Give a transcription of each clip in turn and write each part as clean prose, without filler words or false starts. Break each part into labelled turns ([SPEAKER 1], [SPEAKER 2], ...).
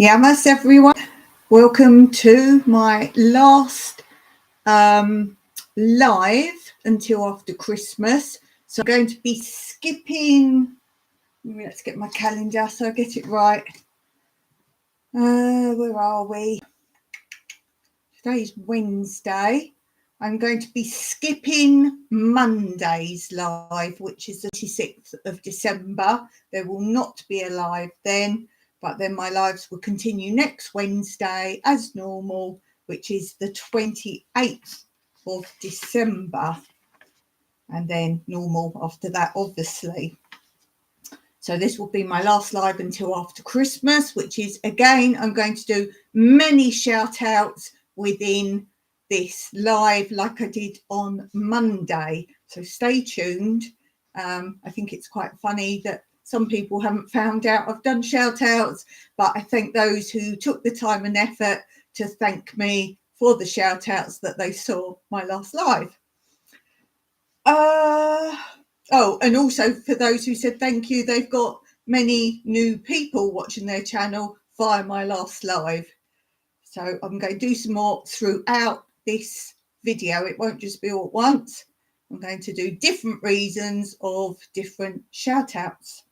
[SPEAKER 1] Yamas, everyone. Welcome to my last live until after Christmas. So I'm going to be skipping. Let's get my calendar so I get it right. Where are we? Today's Wednesday. I'm going to be skipping Monday's live, which is the 26th of December. There will not be a live then. But then my lives will continue next Wednesday as normal, which is the 28th of December. And then normal after that, obviously. So this will be my last live until after Christmas, which is, again, I'm going to do many shout outs within this live like I did on Monday. So stay tuned. I think it's quite funny that some people haven't found out I've done shout outs, but I thank those who took the time and effort to thank me for the shout outs that they saw my last live. Oh, and also for those who said thank you, they've got many new people watching their channel via my last live. So I'm going to do some more throughout this video. It won't just be all at once. I'm going to do different reasons of different shout outs.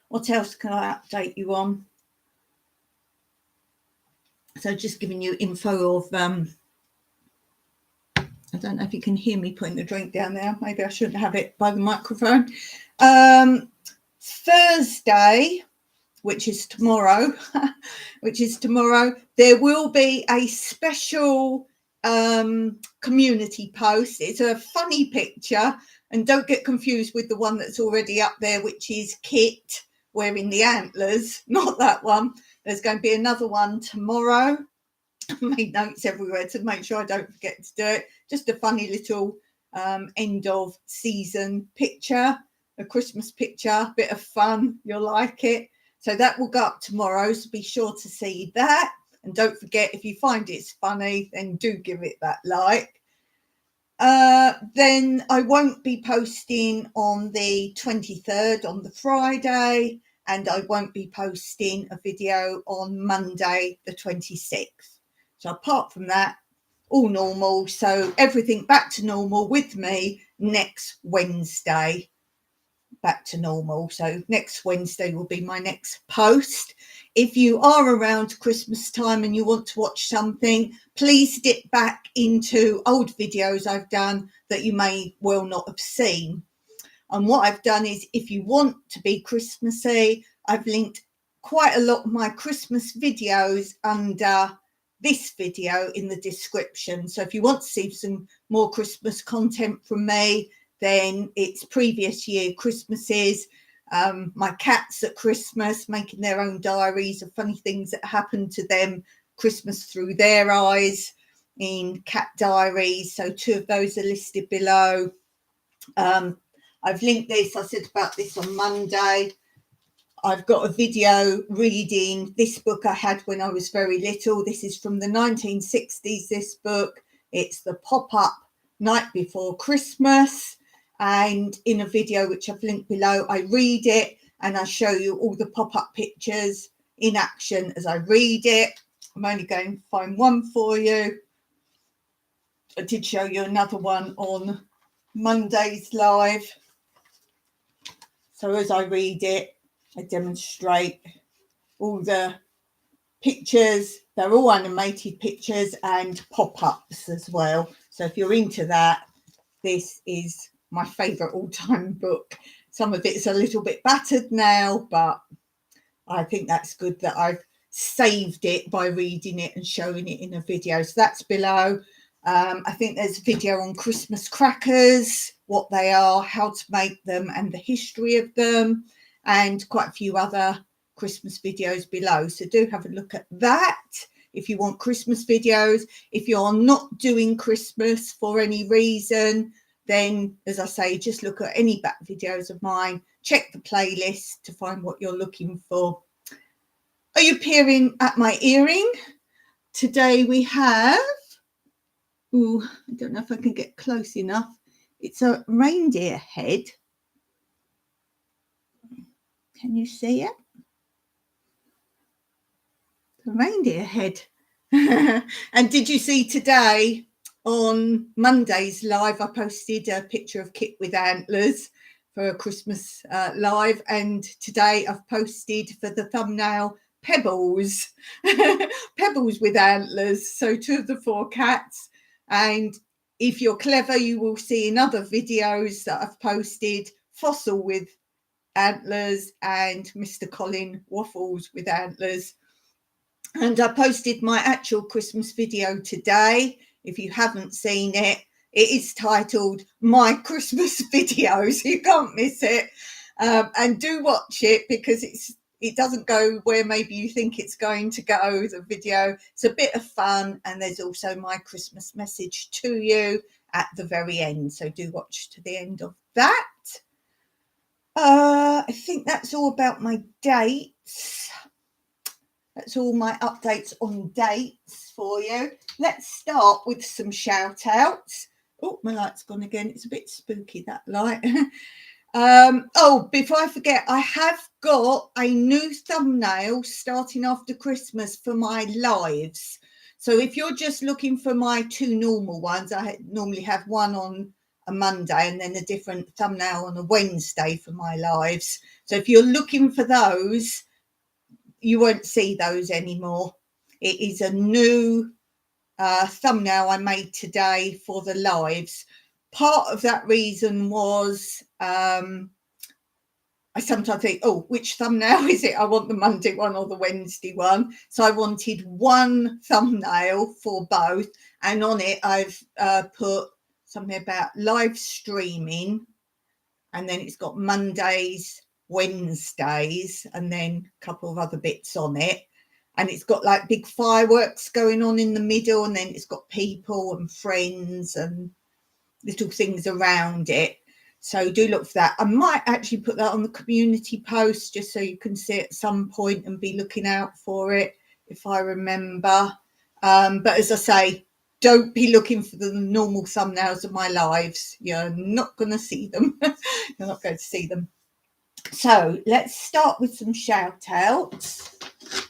[SPEAKER 1] What else can I update you on? So just giving you info of, I don't know if you can hear me putting the drink down there. Maybe I shouldn't have it by the microphone. Thursday, which is tomorrow, there will be a special community post. It's a funny picture, and don't get confused with the one that's already up there, which is Kit wearing the antlers, not that one. There's going to be another one tomorrow. I made notes everywhere to make sure I don't forget to do it. Just a funny little end of season picture, a Christmas picture, bit of fun. You'll like it. So that will go up tomorrow, so be sure to see that. And don't forget, if you find it's funny, then do give it that like. Then I won't be posting on the 23rd, on the Friday, and I won't be posting a video on Monday, the 26th. So apart from that, all normal. So everything back to normal with me next Wednesday. Back to normal. So next Wednesday will be my next post. If you are around Christmas time and you want to watch something, please dip back into old videos I've done that you may well not have seen. And what I've done is, if you want to be Christmassy, I've linked quite a lot of my Christmas videos under this video in the description. So if you want to see some more Christmas content from me, then it's previous year Christmases, my cats at Christmas making their own diaries of funny things that happened to them, Christmas through their eyes in cat diaries. So 2 of those are listed below. I've linked this. I said about this on Monday. I've got a video reading this book I had when I was very little. This is from the 1960s, this book. It's The Pop-Up Night Before Christmas. And in a video which I've linked below, I read it and I show you all the pop-up pictures in action as I read it. I'm only going to find one for you. I did show you another one on Monday's live. So as I read it, I demonstrate all the pictures. They're all animated pictures and pop-ups as well. So if you're into that, this is my favourite all-time book. Some of it's a little bit battered now, but I think that's good that I've saved it by reading it and showing it in a video. So that's below. I think there's a video on Christmas crackers, what they are, how to make them, and the history of them, and quite a few other Christmas videos below. So do have a look at that if you want Christmas videos. If you're not doing Christmas for any reason, then, as I say, just look at any back videos of mine, check the playlist to find what you're looking for. Are you peering at my earring? Today we have, I don't know if I can get close enough. It's a reindeer head. Can you see it? reindeer head. And did you see today on Monday's live, I posted a picture of Kit with antlers for a Christmas live, and today I've posted for the thumbnail Pebbles, Pebbles with antlers, so 2 of the 4 cats. And if you're clever, you will see in other videos that I've posted Fossil with antlers and Mr. Colin Waffles with antlers. And I posted my actual Christmas video today. If you haven't seen it, it is titled My Christmas Video, so you can't miss it. And do watch it, because it doesn't go where maybe you think it's going to go, the video. It's a bit of fun, and there's also my Christmas message to you at the very end, so do watch to the end of that. I think that's all about my dates. That's all my updates on dates for you. Let's start with some shout outs. Oh, my light's gone again. It's a bit spooky, that light. Oh, before I forget, I have got a new thumbnail starting after Christmas for my lives. So if you're just looking for my 2 normal ones, I normally have one on a Monday and then a different thumbnail on a Wednesday for my lives. So if you're looking for those, you won't see those anymore. It is a new thumbnail I made today for the lives. Part of that reason was I sometimes think, oh, which thumbnail is it? I want the Monday one or the Wednesday one. So I wanted one thumbnail for both. And on it, I've put something about live streaming. And then it's got Mondays, Wednesdays, and then a couple of other bits on it. And it's got like big fireworks going on in the middle, and then it's got people and friends and little things around it. So do look for that. I might actually put that on the community post just so you can see it at some point and be looking out for it if I remember. But as I say, don't be looking for the normal thumbnails of my lives. You're not going to see them. You're not going to see them. So let's start with some shout outs.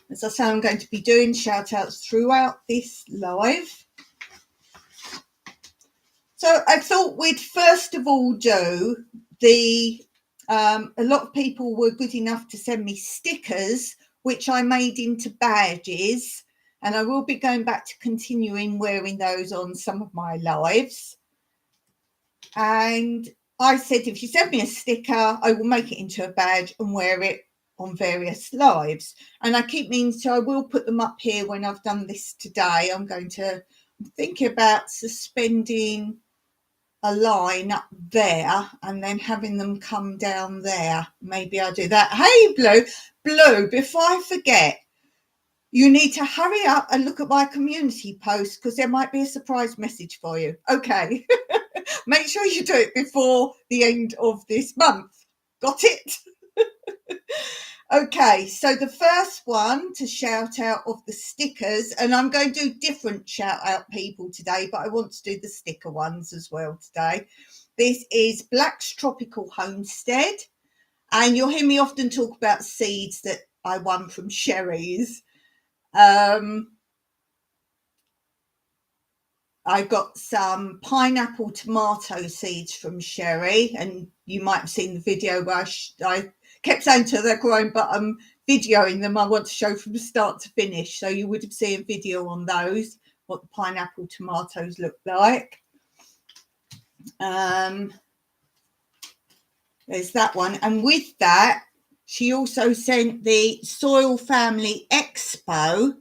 [SPEAKER 1] As I say, I'm going to be doing shout outs throughout this live. So I thought we'd first of all do a lot of people were good enough to send me stickers, which I made into badges. And I will be going back to continuing wearing those on some of my lives. And I said, if you send me a sticker, I will make it into a badge and wear it on various lives. And I keep meaning to, I will put them up here when I've done this today. I'm thinking about suspending a line up there and then having them come down there. Maybe I'll do that. Hey, Blue, before I forget, you need to hurry up and look at my community post, because there might be a surprise message for you. Okay. Make sure you do it before the end of this month. Got it? Okay, so the first one to shout out of the stickers, and I'm going to do different shout out people today, but I want to do the sticker ones as well today. This is Black's Tropical Homestead, and you'll hear me often talk about seeds that I won from Sherry's. I got some pineapple tomato seeds from Sherry, and you might have seen the video where I kept saying to her they're growing, but I'm videoing them. I want to show from start to finish. So you would have seen a video on those, what the pineapple tomatoes look like. There's that one. And with that, she also sent the Soil Family Expo.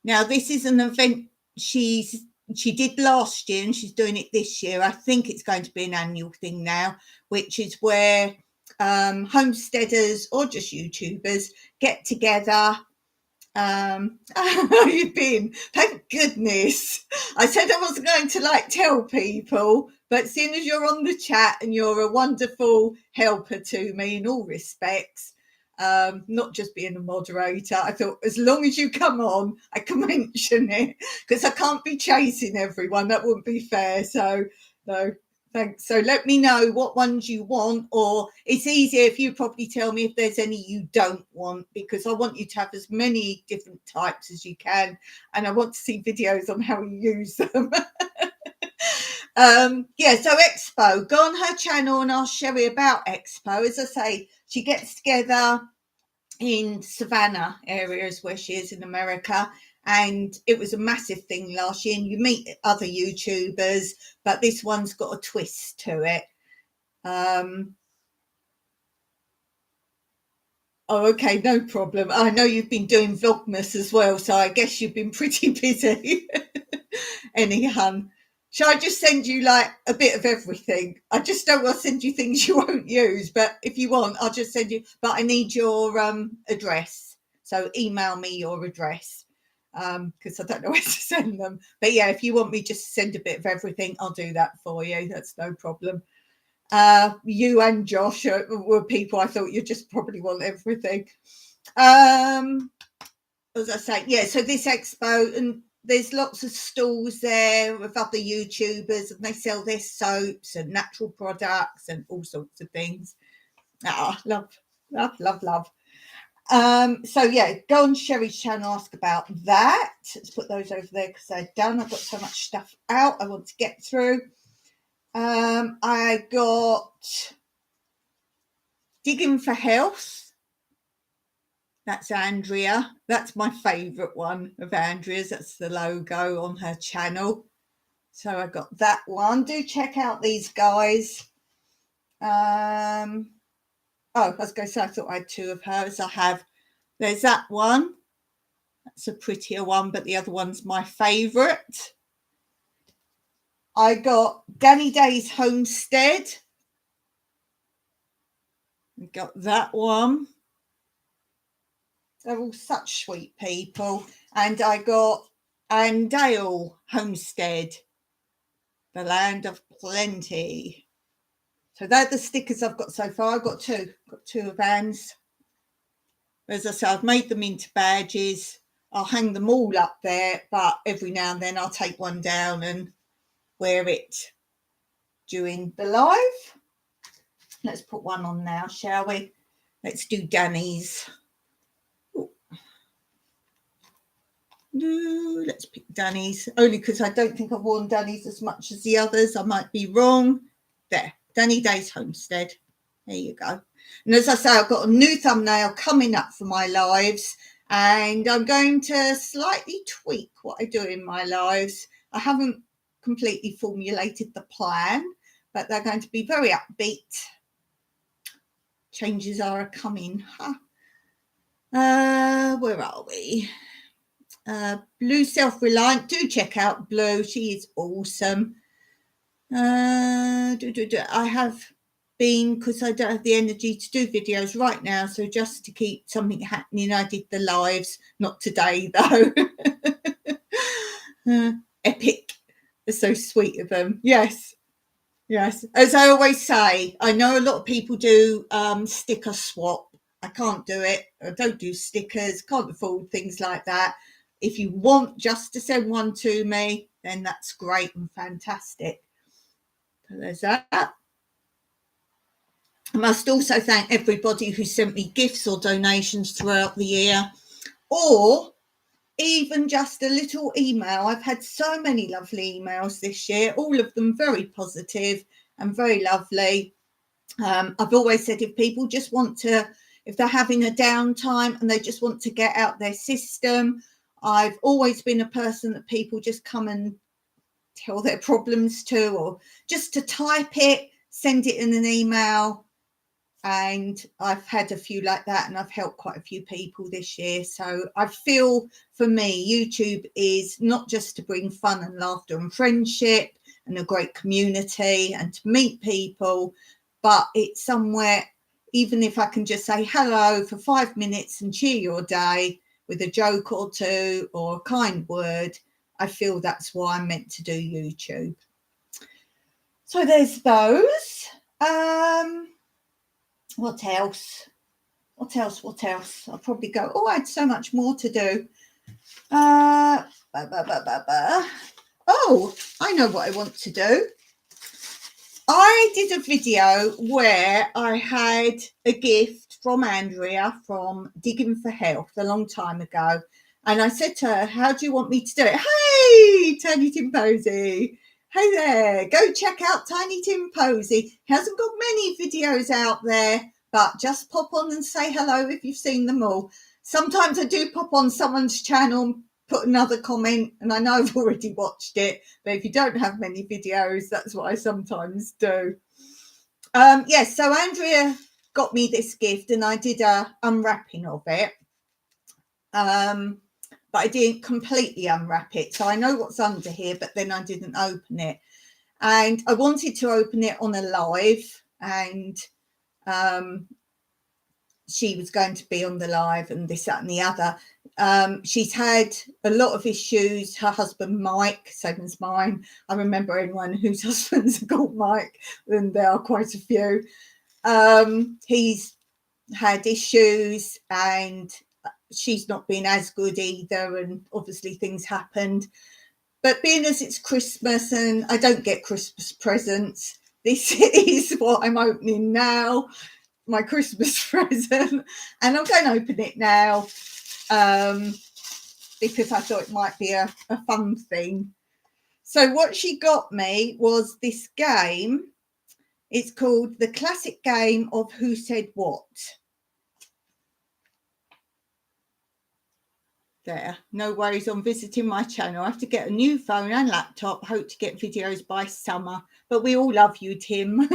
[SPEAKER 1] Now, this is an event she did last year and she's doing it this year. I think it's going to be an annual thing now, which is where homesteaders or just YouTubers get together. How you been? Thank goodness. I said I wasn't going to tell people, but seeing as you're on the chat and you're a wonderful helper to me in all respects, not just being a moderator, I thought as long as you come on, I can mention it, because I can't be chasing everyone. That wouldn't be fair. So Thanks. So let me know what ones you want, or it's easier if you probably tell me if there's any you don't want, because I want you to have as many different types as you can, and I want to see videos on how you use them. Yeah, so Expo, go on her channel and I'll show you about Expo. As I say, she gets together in Savannah areas where she is in America, and it was a massive thing last year, and you meet other YouTubers, but this one's got a twist to it. Oh, okay, no problem. I know you've been doing Vlogmas as well, so I guess you've been pretty busy. Anyhow, shall I just send you like a bit of everything? I just don't want to send you things you won't use, but if you want, I'll just send you. But I need your address, so email me your address, because I don't know where to send them. But yeah, if you want me just to send a bit of everything, I'll do that for you. That's no problem. You and Josh were people I thought you just probably want everything. As I say, yeah, so this expo, and there's lots of stalls there with other YouTubers, and they sell their soaps and natural products and all sorts of things. Love. So yeah, go on Sherry's channel, ask about that. Let's put those over there because they're done. I've got so much stuff out I want to get through. I got Digging for Health. That's Andrea. That's my favourite one of Andrea's. That's the logo on her channel. So I got that one. Do check out these guys. I was going to say I thought I had two of hers. I have. There's that one. That's a prettier one, but the other one's my favourite. I got Danny Day's Homestead. I got that one. They're all such sweet people. And I got Andale Homestead, the land of plenty. So they're the stickers I've got so far. I've got two. Got two of Anne's. As I said, I've made them into badges. I'll hang them all up there, but every now and then I'll take one down and wear it during the live. Let's put one on now, shall we? Let's do Danny's. No, let's pick Danny's, only because I don't think I've worn Danny's as much as the others. I might be wrong. There, Danny Day's Homestead. There you go. And as I say, I've got a new thumbnail coming up for my lives, and I'm going to slightly tweak what I do in my lives. I haven't completely formulated the plan, but they're going to be very upbeat. Changes are coming. Where are we? Blue Self-Reliant. Do check out Blue. She is awesome. I have been, because I don't have the energy to do videos right now, so just to keep something happening, I did the lives. Not today though. Epic. They're so sweet of them. Yes. As I always say, I know a lot of people do sticker swap. I can't do it. I don't do stickers. Can't afford things like that. If you want just to send one to me, then that's great and fantastic. So there's that. I must also thank everybody who sent me gifts or donations throughout the year, or even just a little email. I've had so many lovely emails this year, all of them very positive and very lovely. I've always said if people just want to, if they're having a downtime and they just want to get out their system, I've always been a person that people just come and tell their problems to, or just to type it, send it in an email. And I've had a few like that, and I've helped quite a few people this year. So I feel, for me, YouTube is not just to bring fun and laughter and friendship and a great community and to meet people, but it's somewhere, even if I can just say hello for 5 minutes and cheer your day with a joke or two or a kind word, I feel that's why I'm meant to do YouTube. So there's those. What else? I'll probably go, oh, I had so much more to do. Oh, I know what I want to do. I did a video where I had a gift from Andrea from Digging for Health a long time ago. And I said to her, how do you want me to do it? Hey, Tiny Tim Posey. Hey there. Go check out Tiny Tim Posey. He hasn't got many videos out there, but just pop on and say hello if you've seen them all. Sometimes I do pop on someone's channel, put another comment, and I know I've already watched it, but if you don't have many videos, that's what I sometimes do. Yes, so Andrea got me this gift and I did a unwrapping of it, but I didn't completely unwrap it, so I know what's under here, but then I didn't open it. And I wanted to open it on a live, and she was going to be on the live and this, that and the other. She's had a lot of issues. Her husband, Mike, same as mine. I remember anyone whose husbands are called Mike, and there are quite a few. He's had issues and she's not been as good either. And obviously things happened. But being as it's Christmas and I don't get Christmas presents, this is what I'm opening now. My Christmas present, and I'm going to open it now because I thought it might be a fun thing. So what she got me was this game. It's called The Classic Game of Who Said What. There, no worries on visiting my channel. I have to get a new phone and laptop. Hope to get videos by summer, but we all love you, Tim.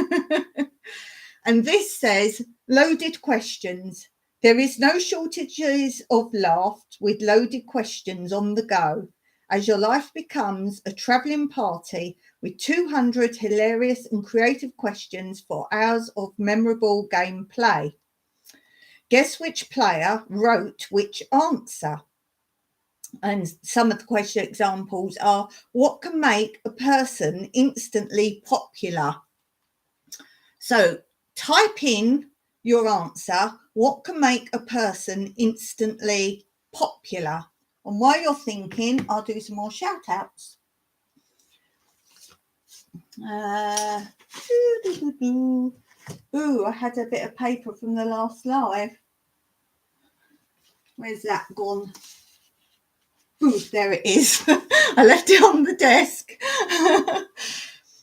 [SPEAKER 1] And this says, loaded questions. There is no shortages of laughs with loaded questions on the go, as your life becomes a travelling party with 200 hilarious and creative questions for hours of memorable gameplay. Guess which player wrote which answer? And some of the question examples are, what can make a person instantly popular? So type in your answer. What can make a person instantly popular? And while you're thinking, I'll do some more shout outs. Ooh, I had a bit of paper from the last live. Where's that gone? Ooh, there it is. I left it on the desk.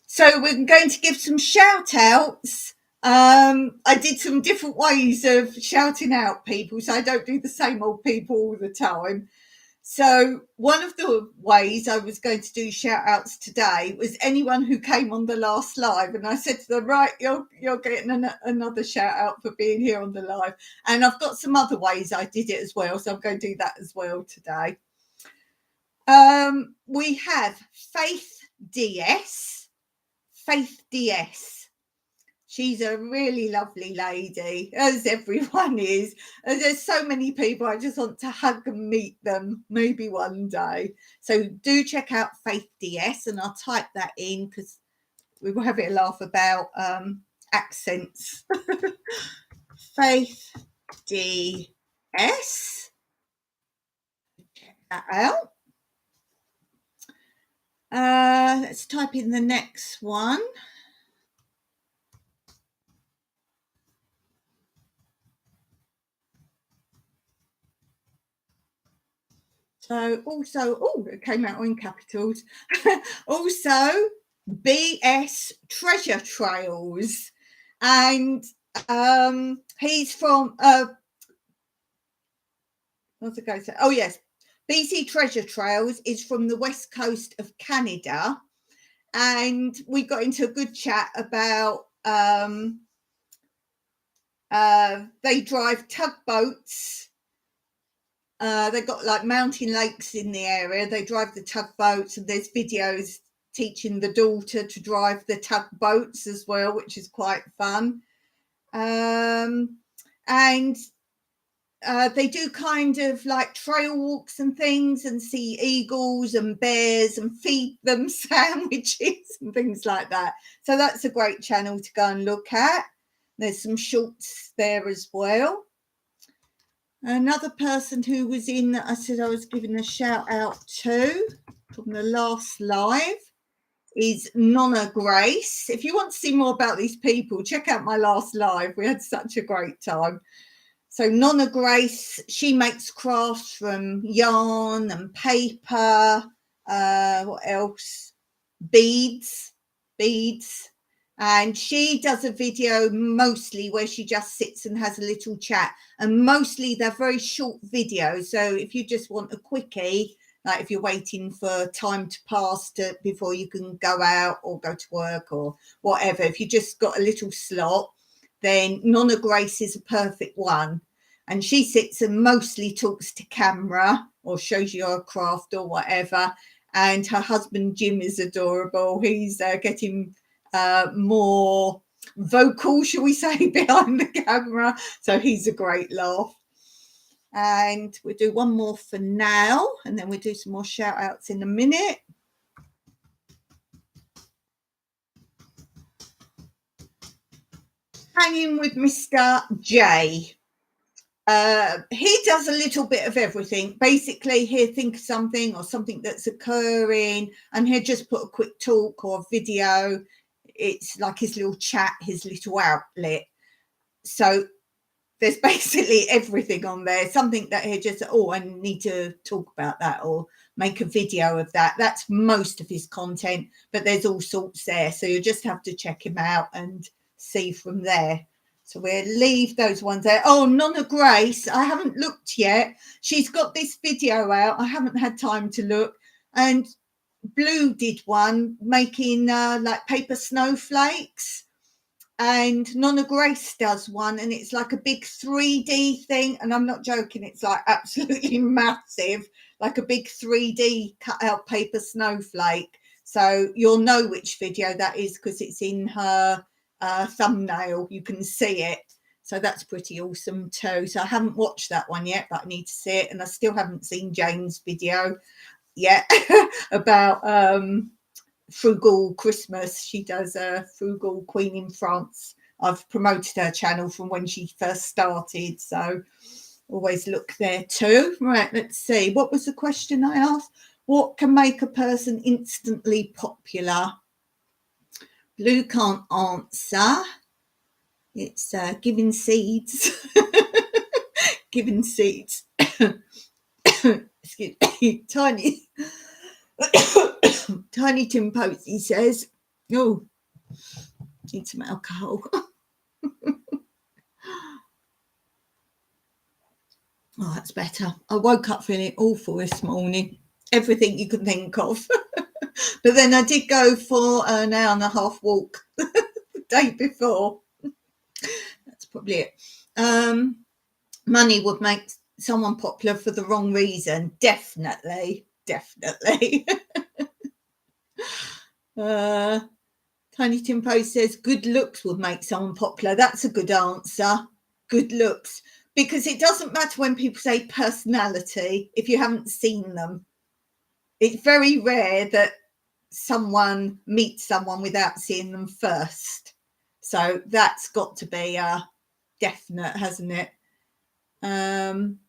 [SPEAKER 1] So we're going to give some shout outs. I did some different ways of shouting out people, so I don't do the same old people all the time. So one of the ways I was going to do shout outs today was anyone who came on the last live, and I said to them, right, you're getting another shout out for being here on the live. And I've got some other ways I did it as well, so I'm going to do that as well today. We have Faith DS. She's a really lovely lady, as everyone is. And there's so many people, I just want to hug and meet them, maybe one day. So do check out Faith DS, and I'll type that in because we will have a laugh about accents. Faith DS. Check that out. Let's type in the next one. So also, oh, it came out in capitals. Also, BS Treasure Trails. And he's from, what's the guy say? Oh, yes. BC Treasure Trails is from the west coast of Canada. And we got into a good chat about they drive tugboats. They've got like mountain lakes in the area. They drive the tugboats, and there's videos teaching the daughter to drive the tugboats as well, which is quite fun. And they do kind of like trail walks and things, and see eagles and bears and feed them sandwiches and things like that. So that's a great channel to go and look at. There's some shorts there as well. Another person who was in that I said I was giving a shout out to from the last live is Nonna Grace. If you want to see more about these people, check out my last live. We had such a great time. So Nonna Grace, she makes crafts from yarn and paper. What else? Beads. And she does a video mostly where she just sits and has a little chat. And mostly they're very short videos. So if you just want a quickie, like if you're waiting for time to pass before you can go out or go to work or whatever, if you just got a little slot, then Nonna Grace is a perfect one. And she sits and mostly talks to camera or shows you her craft or whatever. And her husband Jim is adorable. He's getting more vocal, shall we say, behind the camera. So he's a great laugh. And we'll do one more for now, and then we'll do some more shout outs in a minute. Hanging with Mr. J. He does a little bit of everything. Basically, he'll think of something or something that's occurring, and he'll just put a quick talk or video. It's like his little chat, his little outlet. So there's basically everything on there. Something that he'll just, I need to talk about that or make a video of that. That's most of his content, but there's all sorts there. So you just have to check him out and see from there. So we'll leave those ones there. Oh, Nonna Grace, I haven't looked yet. She's got this video out. I haven't had time to look. And Blue did one making like paper snowflakes. And Nonna Grace does one, and it's like a big 3D thing. And I'm not joking. It's like absolutely massive, like a big 3D cut out paper snowflake. So you'll know which video that is because it's in her thumbnail. You can see it. So that's pretty awesome too. So I haven't watched that one yet, but I need to see it. And I still haven't seen Jane's video yet about frugal Christmas. She does a frugal queen in France. I've promoted her channel from when she first started, so always look there too. Right, let's see, what was the question I asked? What can make a person instantly popular? Blue can't answer. It's giving seeds. Giving seeds. Excuse me. Tiny Tiny Tim Posey says, oh, need some alcohol. Oh, that's better. I woke up feeling awful this morning. Everything you can think of. But then I did go for an hour and a half walk the day before. That's probably it. Money would make someone popular for the wrong reason. Definitely. Tiny Tim Post says good looks would make someone popular. That's a good answer. Good looks. Because it doesn't matter when people say personality if you haven't seen them. It's very rare that someone meets someone without seeing them first. So that's got to be definite, hasn't it?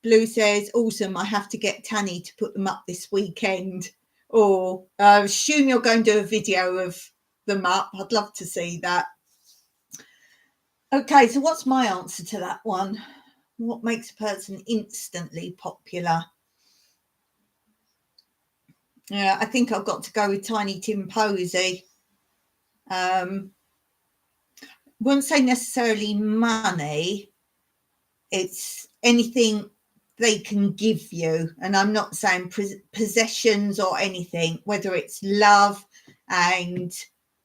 [SPEAKER 1] Blue says, awesome, I have to get Tanny to put them up this weekend. Or I assume you're going to do a video of them up. I'd love to see that. Okay, so what's my answer to that one? What makes a person instantly popular? Yeah, I think I've got to go with Tiny Tim Posey. Wouldn't say necessarily money. It's anything they can give you. And I'm not saying possessions or anything, whether it's love. And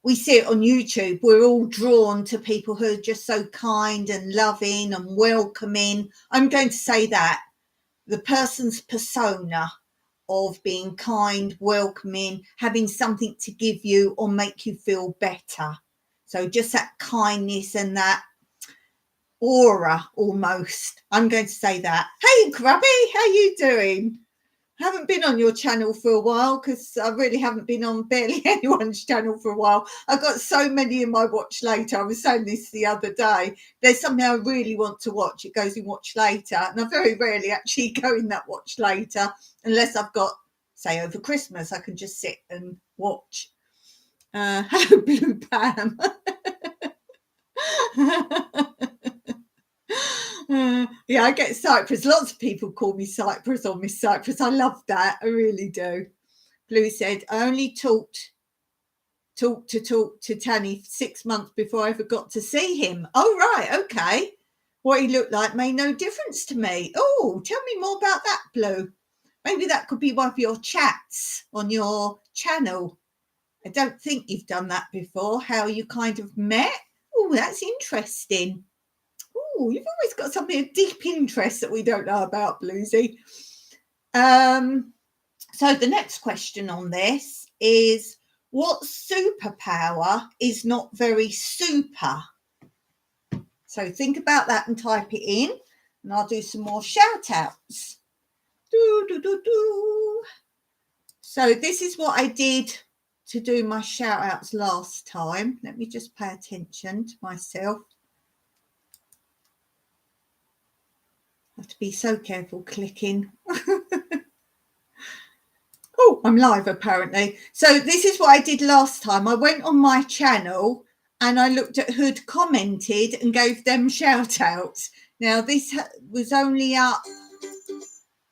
[SPEAKER 1] we see it on YouTube. We're all drawn to people who are just so kind and loving and welcoming. I'm going to say that. The person's persona of being kind, welcoming, having something to give you or make you feel better. So just that kindness and that aura almost. I'm going to say that. Hey, Grubby, how you doing? I haven't been on your channel for a while because I really haven't been on barely anyone's channel for a while. I've got so many in my watch later. I was saying this the other day. There's something I really want to watch. It goes in watch later. And I very rarely actually go in that watch later unless I've got, say, over Christmas, I can just sit and watch. Hello, Blue Pam. Yeah, I get Cyprus. Lots of people call me Cyprus or Miss Cyprus. I love that. I really do. Blue said, I only talked to Tanny 6 months before I ever got to see him. Oh, right. Okay. What he looked like made no difference to me. Oh, tell me more about that, Blue. Maybe that could be one of your chats on your channel. I don't think you've done that before, how you kind of met. Oh, that's interesting. Oh, you've always got something of deep interest that we don't know about, Bluesy. So the next question on this is, what superpower is not very super? So think about that and type it in, and I'll do some more shout outs. So this is what I did to do my shout outs last time. Let me just pay attention to myself. I have to be so careful clicking. Oh, I'm live apparently. So this is what I did last time. I went on my channel and I looked at who'd commented and gave them shout outs. Now this was only up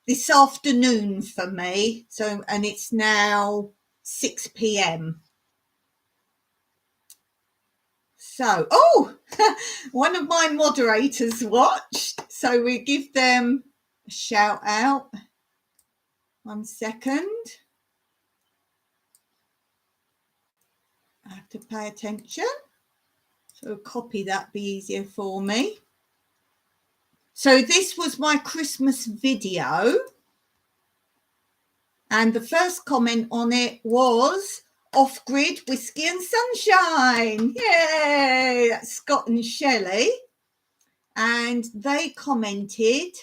[SPEAKER 1] this afternoon for me. So, and it's now 6 p.m. So, oh, one of my moderators watched. So we give them a shout out. 1 second. I have to pay attention. So copy that, be easier for me. So this was my Christmas video. And the first comment on it was Off-Grid Whiskey and Sunshine. Yay! That's Scott and Shelley. And they commented,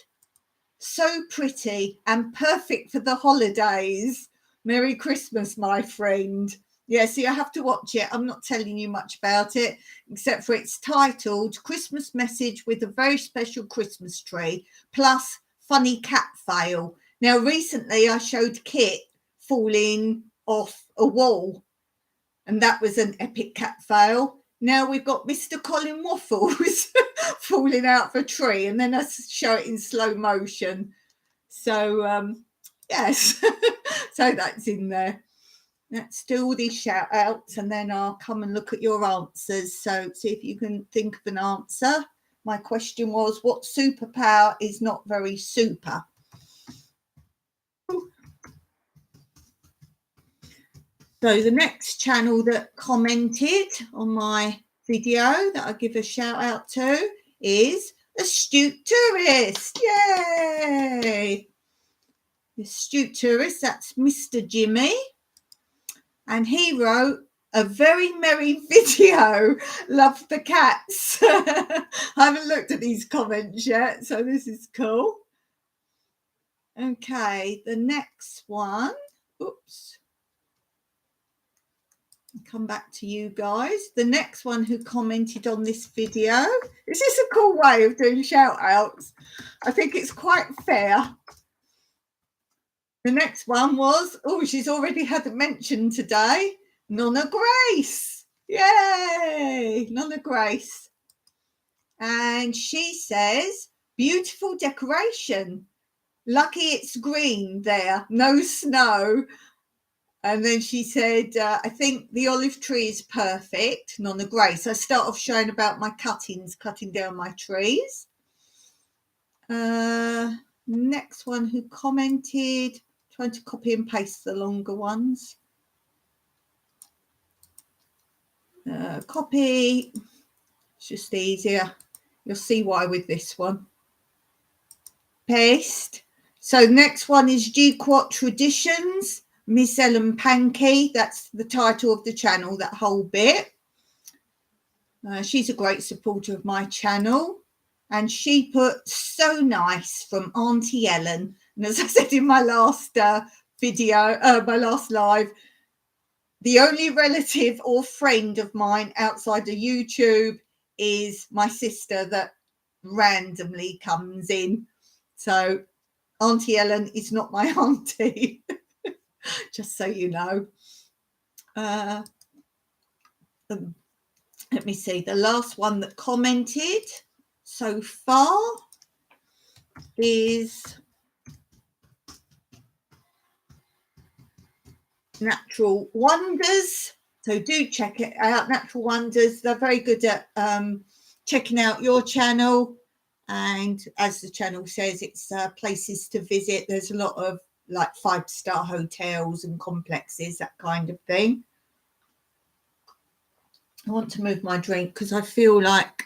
[SPEAKER 1] so pretty and perfect for the holidays. Merry Christmas, my friend. Yeah, see, I have to watch it. I'm not telling you much about it, except for it's titled Christmas Message with a Very Special Christmas Tree, plus Funny Cat Fail. Now, recently I showed Kit falling off a wall, and that was an epic cat fail. Now we've got Mr. Colin Waffles falling out of a tree, and then I show it in slow motion. So, yes, so that's in there. Let's do all these shout outs and then I'll come and look at your answers. So see if you can think of an answer. My question was, what superpower is not very super? So the next channel that commented on my video that I give a shout out to is Astute Tourist. Yay! Astute Tourist, that's Mr. Jimmy. And he wrote, a very merry video. Love the cats. I haven't looked at these comments yet, so this is cool. Okay, the next one. Oops. I'll come back to you guys. The next one who commented on this video. Is this a cool way of doing shout outs? I think it's quite fair. The next one was, oh, she's already had a mention today, Nonna Grace. Yay, Nonna Grace. And she says, beautiful decoration. Lucky it's green there, no snow. And then she said, I think the olive tree is perfect, Nonna Grace. I start off showing about my cuttings, cutting down my trees. Next one who commented, trying to copy and paste the longer ones. Copy. It's just easier. You'll see why with this one. Paste. So next one is G-Quat Traditions, Miss Ellen Pankey. That's the title of the channel, that whole bit. She's a great supporter of my channel. And she put, so nice from Auntie Ellen. And as I said in my last video, my last live, the only relative or friend of mine outside of YouTube is my sister that randomly comes in. So Auntie Ellen is not my auntie, just so you know. let me see, the last one that commented so far is Natural Wonders. So do check it out, Natural Wonders. They're very good at checking out your channel. And as the channel says, it's places to visit. There's a lot of like 5-star hotels and complexes, that kind of thing. I want to move my drink because I feel like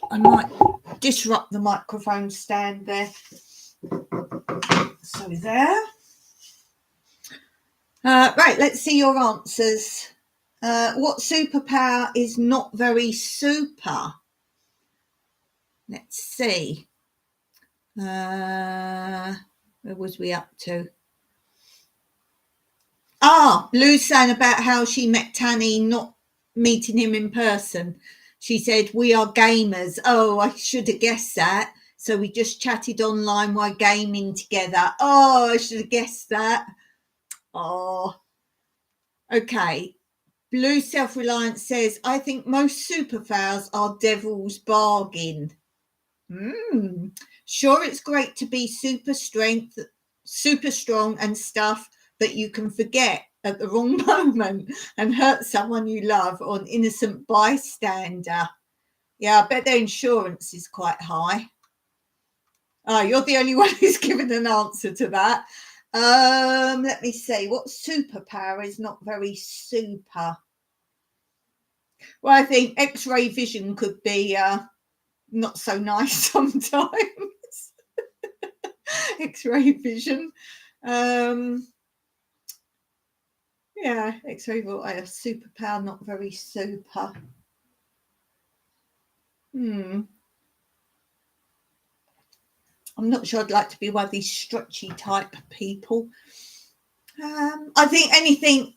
[SPEAKER 1] I might disrupt the microphone stand there. So there. Right, let's see your answers. What superpower is not very super? Let's see. Where was we up to? Lou's saying about how she met Tanny, not meeting him in person. She said, we are gamers. Oh, I should have guessed that. So we just chatted online while gaming together. Oh, I should have guessed that. Oh, okay. Blue Self-Reliance says, I think most superpowers are devil's bargain. Sure, it's great to be super strong and stuff, but you can forget at the wrong moment and hurt someone you love or an innocent bystander. Yeah, I bet their insurance is quite high. Oh, you're the only one who's given an answer to that. Let me see. What superpower is not very super? Well, I think X-ray vision could be not so nice sometimes. X-ray vision. Yeah, X-ray superpower, not very super. I'm not sure I'd like to be one of these stretchy type people. I think anything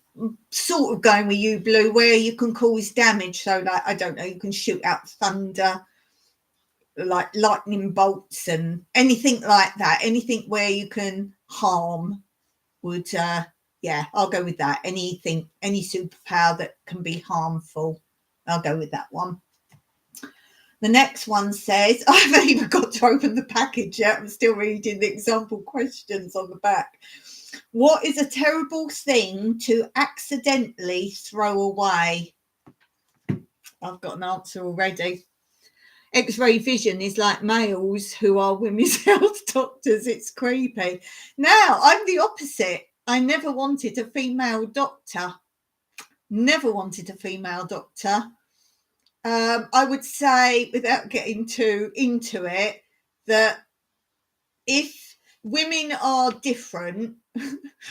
[SPEAKER 1] sort of going with you, Blue, where you can cause damage. So, like, I don't know, you can shoot out thunder, like lightning bolts and anything like that. Anything where you can harm would, yeah, I'll go with that. Any superpower that can be harmful, I'll go with that one. The next one says, I haven't even got to open the package yet. I'm still reading the example questions on the back. What is a terrible thing to accidentally throw away? I've got an answer already. X-ray vision is like males who are women's health doctors. It's creepy. Now, I'm the opposite. I never wanted a female doctor. Never wanted a female doctor. I would say, without getting too into it, that if women are different,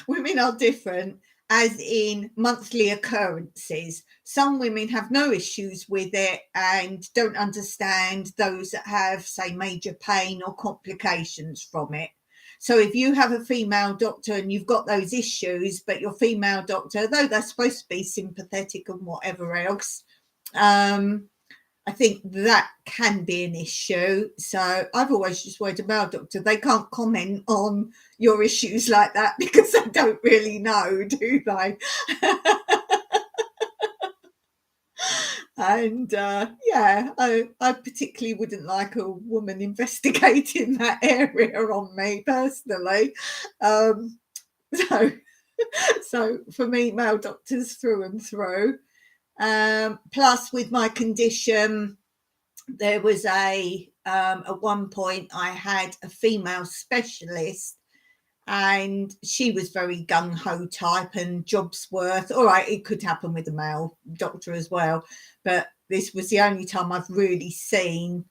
[SPEAKER 1] women are different as in monthly occurrences. Some women have no issues with it and don't understand those that have, say, major pain or complications from it. So if you have a female doctor and you've got those issues, but your female doctor, though they're supposed to be sympathetic and whatever else, I think that can be an issue. So I've always just worried a male doctor. They can't comment on your issues like that because they don't really know, do they? And yeah, I particularly wouldn't like a woman investigating that area on me personally. So for me, male doctors through and through. Plus, with my condition, there was at one point I had a female specialist, and she was very gung-ho type and job's worth. All right, it could happen with a male doctor as well, but this was the only time I've really seen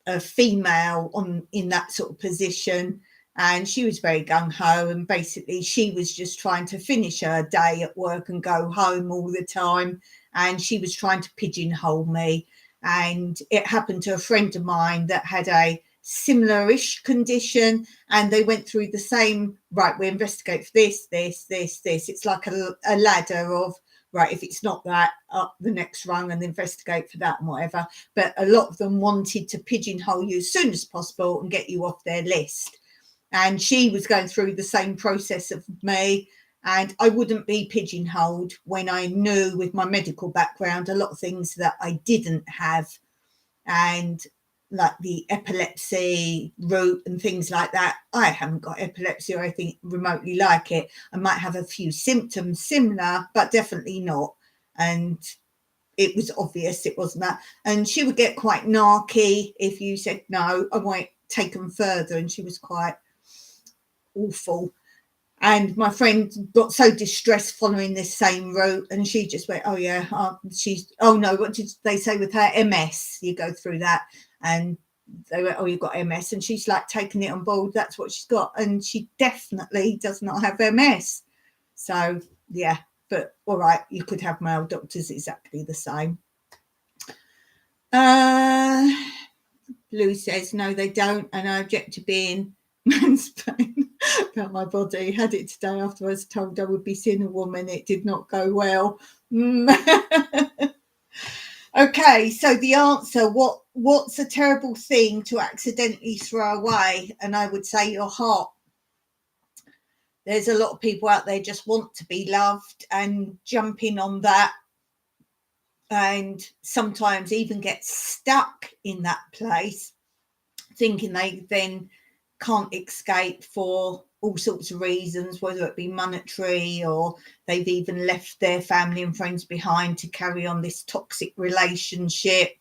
[SPEAKER 1] a female in that sort of position. And she was very gung-ho, and basically she was just trying to finish her day at work and go home all the time. And she was trying to pigeonhole me. And it happened to a friend of mine that had a similar-ish condition, and they went through the same, right, we investigate for this. It's like a ladder of, right, if it's not that, up the next rung and investigate for that and whatever. But a lot of them wanted to pigeonhole you as soon as possible and get you off their list. And she was going through the same process of me. And I wouldn't be pigeonholed when I knew with my medical background a lot of things that I didn't have, and like the epilepsy route and things like that. I haven't got epilepsy or anything remotely like it. I might have a few symptoms similar, but definitely not. And it was obvious it wasn't that. And she would get quite narky if you said, no, I won't take them further. And she was quite awful. And my friend got so distressed following this same route, and she just went, oh yeah, oh no, what did they say with her? MS, you go through that. And they went, oh, you've got MS. And she's like taking it on board, that's what she's got. And she definitely does not have MS. So yeah, but all right, you could have male doctors exactly the same. Blue says, no, they don't, and I object to being mansplained about my body. Had it today after I was told I would be seeing a woman. It did not go well. Okay, so the answer, what's a terrible thing to accidentally throw away? And I would say your heart. There's a lot of people out there just want to be loved and jump in on that, and sometimes even get stuck in that place, thinking they then can't escape for all sorts of reasons, whether it be monetary or they've even left their family and friends behind to carry on this toxic relationship.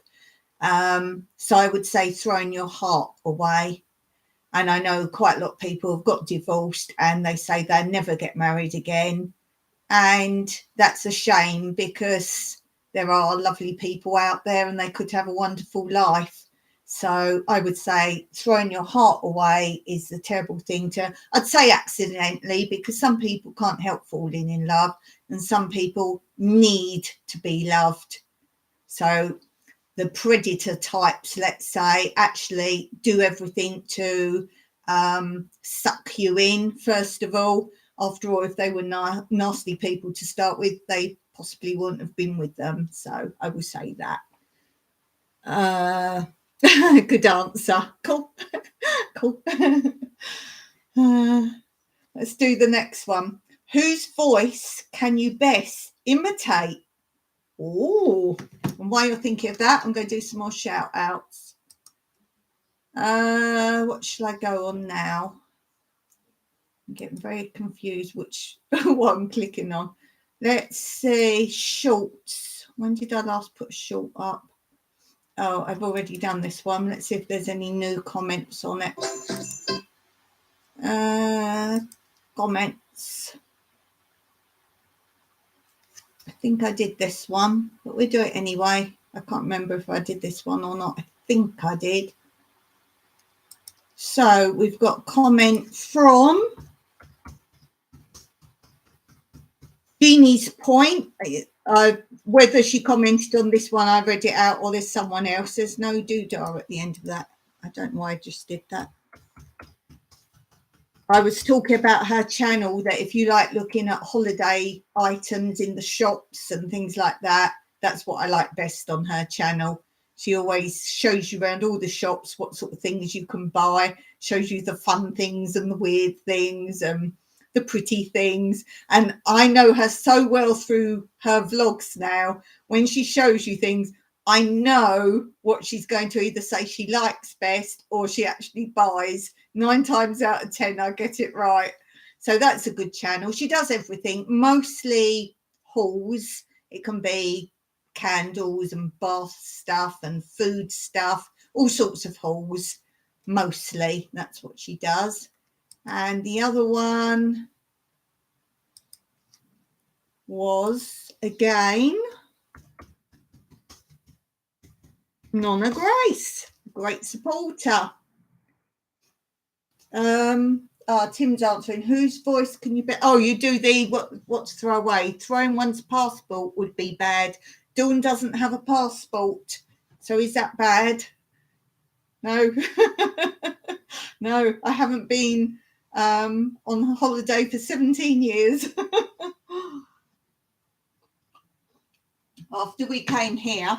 [SPEAKER 1] So I would say throwing your heart away. And I know quite a lot of people have got divorced and they say they'll never get married again. And that's a shame, because there are lovely people out there and they could have a wonderful life. So I would say throwing your heart away is the terrible thing to, I'd say accidentally, because some people can't help falling in love and some people need to be loved. So the predator types, let's say, actually do everything to suck you in, first of all. After all, if they were nasty people to start with, they possibly wouldn't have been with them. So I will say that. Good answer. Cool. Cool. Let's do the next one. Whose voice can you best imitate? Oh, and while you're thinking of that, I'm going to do some more shout outs. What shall I go on now? I'm getting very confused which what I'm clicking on. Let's see, shorts. When did I last put a short up? Oh, I've already done this one. Let's see if there's any new comments on it. Comments. I think I did this one, but we'll do it anyway. I can't remember if I did this one or not. I think I did. So we've got comment from Jeannie's Point. Whether she commented on this one, I read it out, or there's someone else. There's no doodah at the end of that. I don't know why I just did that. I was talking about her channel, that if you like looking at holiday items in the shops and things like that, that's what I like best on her channel. She always shows you around all the shops what sort of things you can buy, shows you the fun things and the weird things and the pretty things. And I know her so well through her vlogs now. When she shows you things, I know what she's going to either say she likes best or she actually buys. 9 times out of 10, I get it right. So that's a good channel. She does everything, mostly hauls. It can be candles and bath stuff and food stuff, all sorts of hauls, mostly. That's what she does. And the other one was, again, Nonna Grace, great supporter. Tim's answering, whose voice can you bet? Oh, you do the what to throw away. Throwing one's passport would be bad. Dawn doesn't have a passport, so is that bad? No. No, I haven't been on holiday for 17 years. After we came here,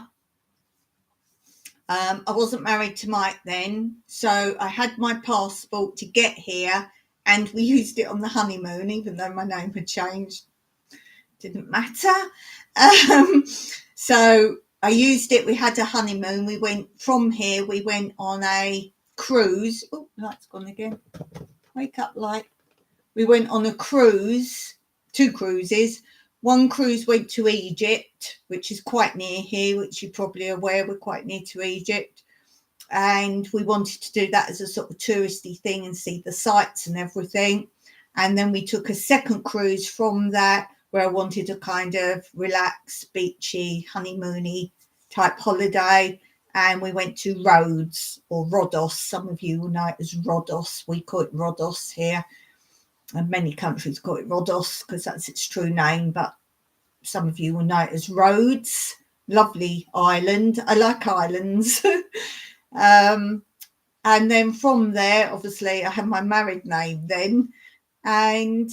[SPEAKER 1] I wasn't married to Mike then, so I had my passport to get here, and we used it on the honeymoon, even though my name had changed. Didn't matter. So I used it. We had a honeymoon. We went from here. We went on a cruise. Oh, light's gone again. Wake up, light. We went on a cruise, 2 cruises. One cruise went to Egypt, which is quite near here, which you're probably aware we're quite near to Egypt. And we wanted to do that as a sort of touristy thing and see the sights and everything. And then we took a second cruise from that, where I wanted a kind of relaxed, beachy, honeymoony type holiday. And we went to Rhodes, or Rhodos. Some of you will know it as Rhodos. We call it Rhodos here. And many countries call it Rhodos because that's its true name. But some of you will know it as Rhodes. Lovely island. I like islands. And then from there, obviously, I had my married name then. And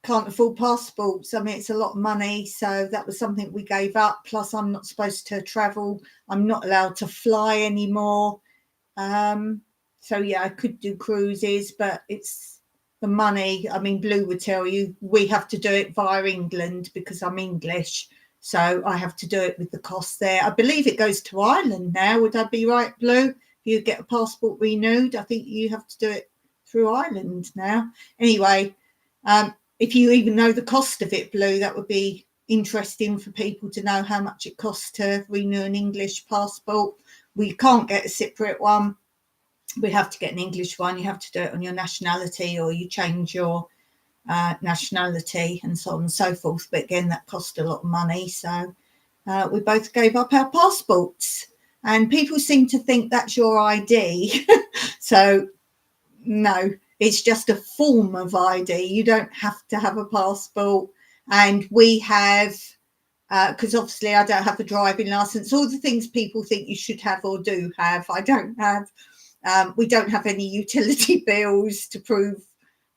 [SPEAKER 1] can't afford passports. I mean, it's a lot of money. So that was something we gave up. Plus, I'm not supposed to travel. I'm not allowed to fly anymore. So, yeah, I could do cruises, but it's the money. I mean, Blue would tell you we have to do it via England because I'm English. So I have to do it with the cost there. I believe it goes to Ireland now. Would I be right, Blue? If you get a passport renewed, I think you have to do it through Ireland now. Anyway, if you even know the cost of it, Blue, that would be interesting for people to know how much it costs to renew an English passport. We can't get a Cypriot one. We have to get an English one. You have to do it on your nationality, or you change your nationality and so on and so forth. But again, that cost a lot of money. So we both gave up our passports. And people seem to think that's your ID. So no, it's just a form of ID. You don't have to have a passport. And we have, because obviously I don't have a driving license, all the things people think you should have or do have, I don't have. We don't have any utility bills to prove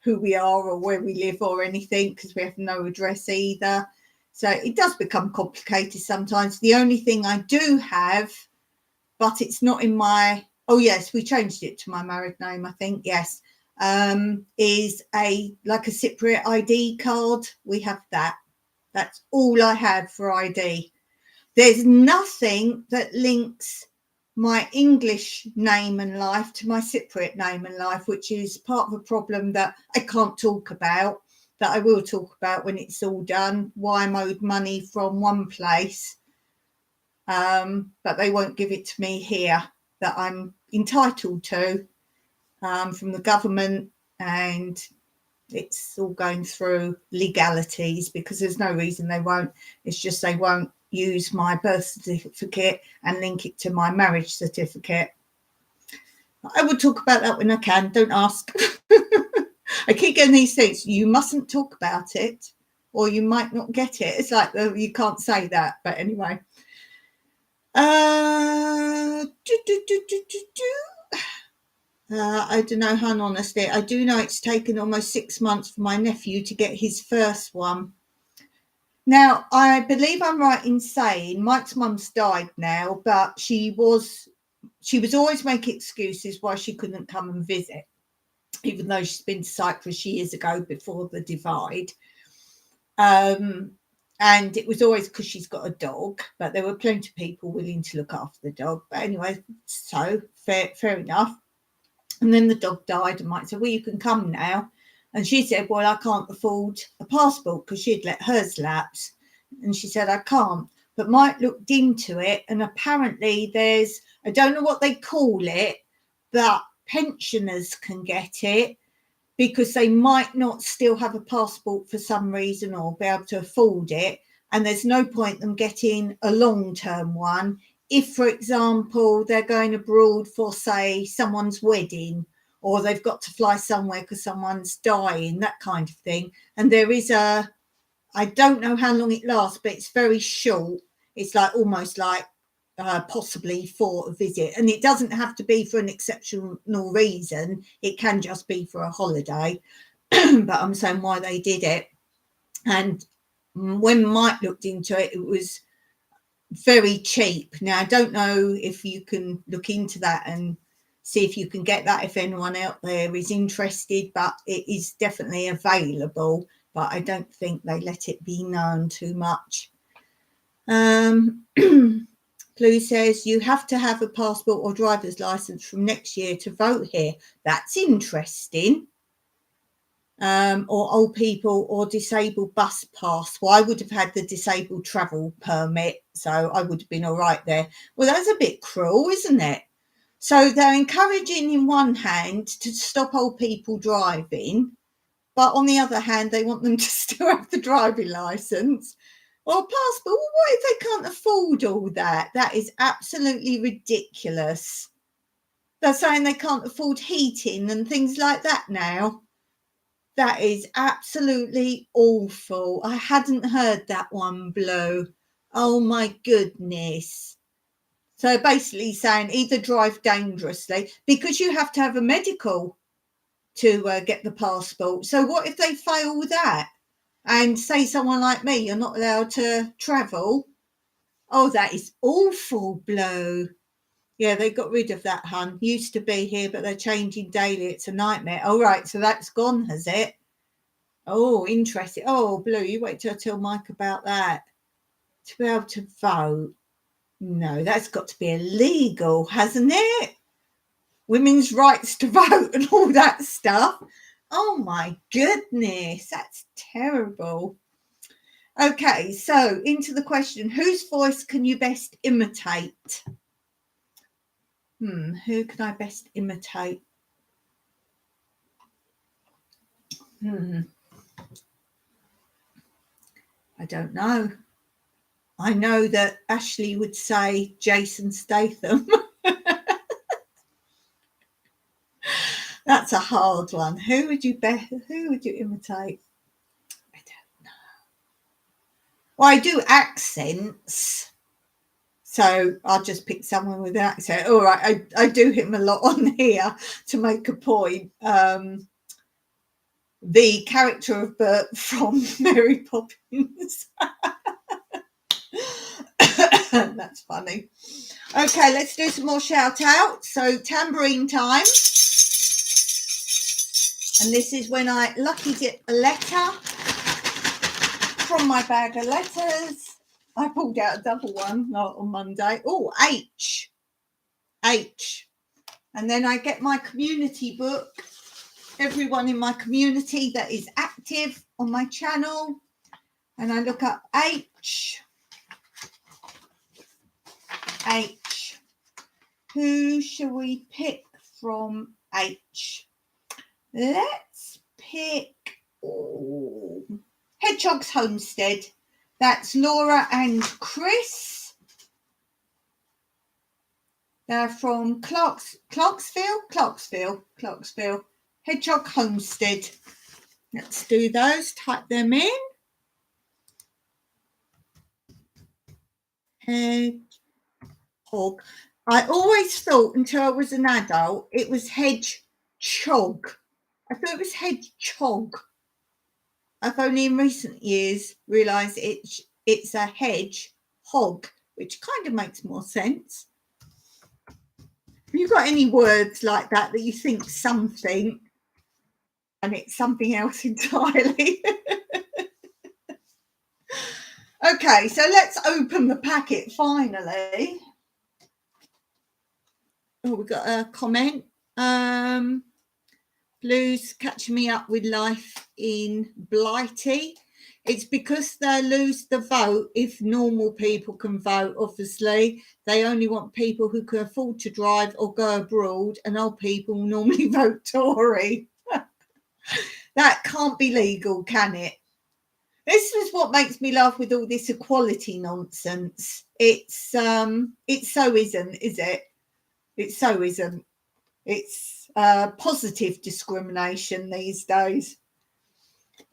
[SPEAKER 1] who we are or where we live or anything, because we have no address either. So it does become complicated sometimes. The only thing I do have, but it's not in my, oh yes, we changed it to my married name, I think, yes, is like a Cypriot ID card. We have that. That's all I have for ID. There's nothing that links my English name and life to my Cypriot name and life, which is part of a problem that I can't talk about, that I will talk about when it's all done, why I'm owed money from one place, but they won't give it to me here, that I'm entitled to from the government, and it's all going through legalities, because there's no reason they won't. It's just they won't use my birth certificate and link it to my marriage certificate. I will talk about that when I can. Don't ask. I keep getting these things. You mustn't talk about it, or you might not get it. It's like you can't say that. But anyway. I don't know how honestly. I do know it's taken almost 6 months for my nephew to get his first one. Now, I believe I'm right in saying Mike's mum's died now, but she was always making excuses why she couldn't come and visit, even though she's been to Cyprus years ago before the divide. And it was always because she's got a dog, but there were plenty of people willing to look after the dog. But anyway, so fair enough. And then the dog died, and Mike said, well, you can come now. And she said, well, I can't afford a passport, because she'd let hers lapse. And she said, I can't. But Mike looked into it, and apparently there's, I don't know what they call it, but pensioners can get it, because they might not still have a passport for some reason or be able to afford it. And there's no point them getting a long-term one if, for example, they're going abroad for, say, someone's wedding, or they've got to fly somewhere because someone's dying, that kind of thing. And there is I don't know how long it lasts, but it's very short. It's like almost like possibly for a visit. And it doesn't have to be for an exceptional reason. It can just be for a holiday. But I'm saying why they did it. And when Mike looked into it, it was very cheap. Now, I don't know if you can look into that and see if you can get that if anyone out there is interested, but it is definitely available, but I don't think they let it be known too much. Blue says you have to have a passport or driver's license from next year to vote here. That's interesting. Or old people or disabled bus pass. Well, I would have had the disabled travel permit, so I would have been all right there. Well, that's a bit cruel, isn't it? So they're encouraging in one hand to stop old people driving, but on the other hand, they want them to still have the driving licence or passport. Well, what if they can't afford all that? That is absolutely ridiculous. They're saying they can't afford heating and things like that now. That is absolutely awful. I hadn't heard that one, Blue. Oh, my goodness. So basically saying either drive dangerously, because you have to have a medical to get the passport. So what if they fail that? And say someone like me, you're not allowed to travel. Oh, that is awful, Blue. Yeah, they got rid of that, hun. Used to be here, but they're changing daily. It's a nightmare. All right, so that's gone, has it? Oh, interesting. Oh, Blue, you wait till I tell Mike about that. To be able to vote. No, that's got to be illegal, hasn't it? Women's rights to vote and all that stuff. Oh, my goodness. That's terrible. Okay, so into the question, whose voice can you best imitate? Who can I best imitate? I don't know. I know that Ashley would say Jason Statham. That's a hard one. Who would you imitate? I don't know. Well, I do accents, so I'll just pick someone with an accent. All right, I do him a lot on here to make a point. The character of Bert from Mary Poppins. That's funny. Okay, let's do some more shout outs. So tambourine time. And this is when I lucky get a letter from my bag of letters. I pulled out a double one on Monday. Oh, H. And then I get my community book. Everyone in my community that is active on my channel. And I look up H. Who shall we pick from H? Let's pick Hedgehog's Homestead. That's Laura and Chris. They're from Clarksville. Hedgehog Homestead. Let's do those. Type them in. Hedgehog. I always thought until I was an adult it was hedgehog. I thought it was hedgehog. I've only in recent years realised it's a hedgehog, which kind of makes more sense. Have you got any words like that you think something and it's something else entirely? Okay, so let's open the packet finally. Oh, we got a comment. Blues catching me up with life in Blighty. It's because they lose the vote if normal people can vote, obviously. They only want people who can afford to drive or go abroad, and old people normally vote Tory. That can't be legal, can it? This is what makes me laugh with all this equality nonsense. It's so isn't, is it? It so isn't. It's positive discrimination these days.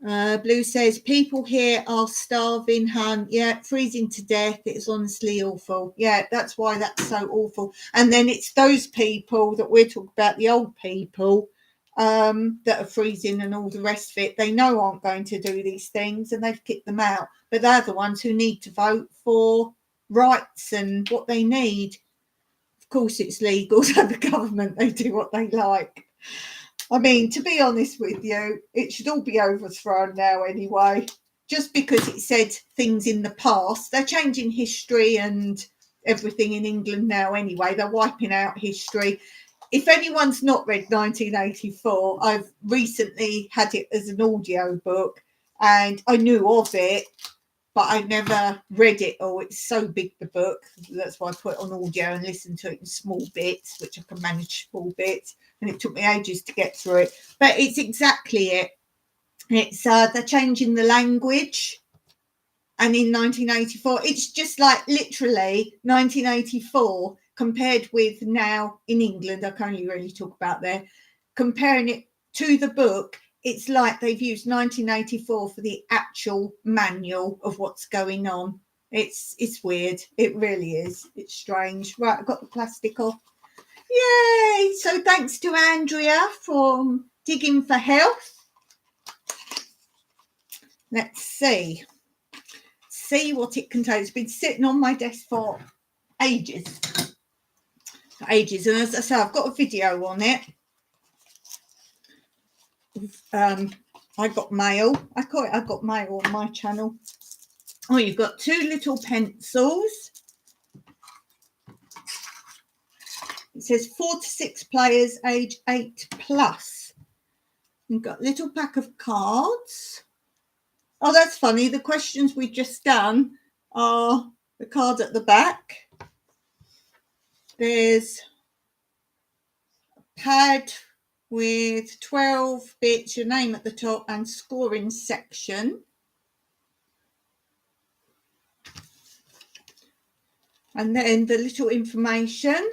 [SPEAKER 1] Blue says, people here are starving, hun. Yeah, freezing to death. It's honestly awful. Yeah, that's why that's so awful. And then it's those people that we're talking about, the old people that are freezing and all the rest of it. They know aren't going to do these things and they've kicked them out. But they're the ones who need to vote for rights and what they need. Of course, it's legal, so the government, they do what they like. I mean, to be honest with you, it should all be overthrown now anyway. Just because it said things in the past, they're changing history and everything in England now anyway. They're wiping out history. If anyone's not read 1984, I've recently had it as an audio book and I knew of it, but I never read it. Oh, it's so big, the book. That's why I put it on audio and listen to it in small bits, which I can manage small bits. And it took me ages to get through it. But it's exactly it. It's they're changing the language. And in 1984, it's just like literally 1984 compared with now in England. I can only really talk about there. Comparing it to the book, it's like they've used 1984 for the actual manual of what's going on. It's weird. It really is. It's strange. Right, I've got the plastic off. Yay! So thanks to Andrea from Digging for Health. Let's see what it contains. It's been sitting on my desk for ages. And as I say, I've got a video on it. I got mail. I got mail on my channel. Oh, you've got 2 little pencils. It says 4 to 6 players, age 8+. You've got a little pack of cards. Oh, that's funny. The questions we've just done are the card at the back. There's a pad with 12 bits, your name at the top and scoring section. And then the little information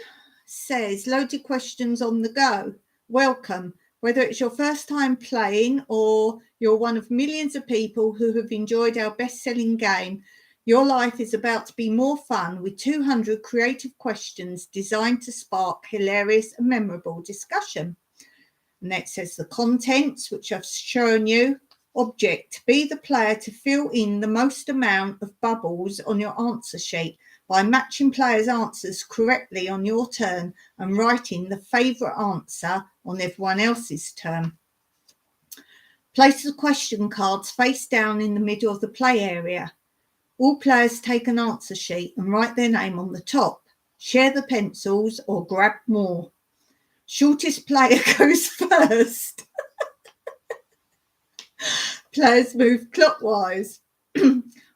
[SPEAKER 1] says loaded questions on the go. Welcome. Whether it's your first time playing or you're one of millions of people who have enjoyed our best-selling game, your life is about to be more fun with 200 creative questions designed to spark hilarious and memorable discussion. And that says the contents, which I've shown you. Object, be the player to fill in the most amount of bubbles on your answer sheet by matching players' answers correctly on your turn and writing the favourite answer on everyone else's turn. Place the question cards face down in the middle of the play area. All players take an answer sheet and write their name on the top. Share the pencils or grab more. Shortest player goes first. Players move clockwise.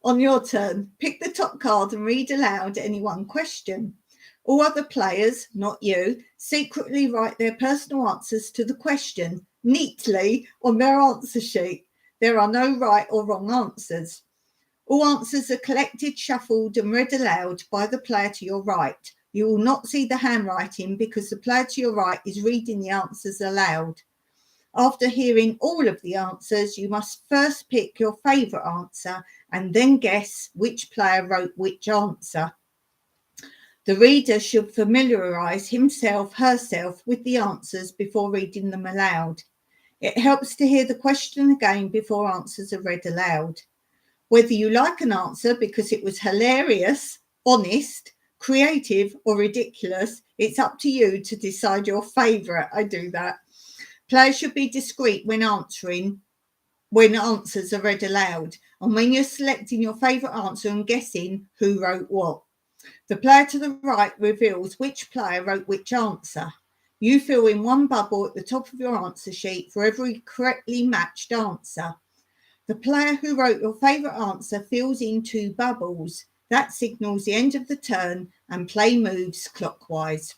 [SPEAKER 1] On your turn, pick the top card and read aloud any one question. All other players, not you, secretly write their personal answers to the question neatly on their answer sheet. There are no right or wrong answers. All answers are collected, shuffled and read aloud by the player to your right. You will not see the handwriting because the player to your right is reading the answers aloud. After hearing all of the answers, you must first pick your favourite answer and then guess which player wrote which answer. The reader should familiarise himself, herself with the answers before reading them aloud. It helps to hear the question again before answers are read aloud. Whether you like an answer because it was hilarious, honest, creative or ridiculous, it's up to you to decide your favourite. I do that. Players should be discreet when answers are read aloud and when you're selecting your favourite answer and guessing who wrote what. The player to the right reveals which player wrote which answer. You fill in one bubble at the top of your answer sheet for every correctly matched answer. The player who wrote your favourite answer fills in 2 bubbles. That signals the end of the turn and play moves clockwise.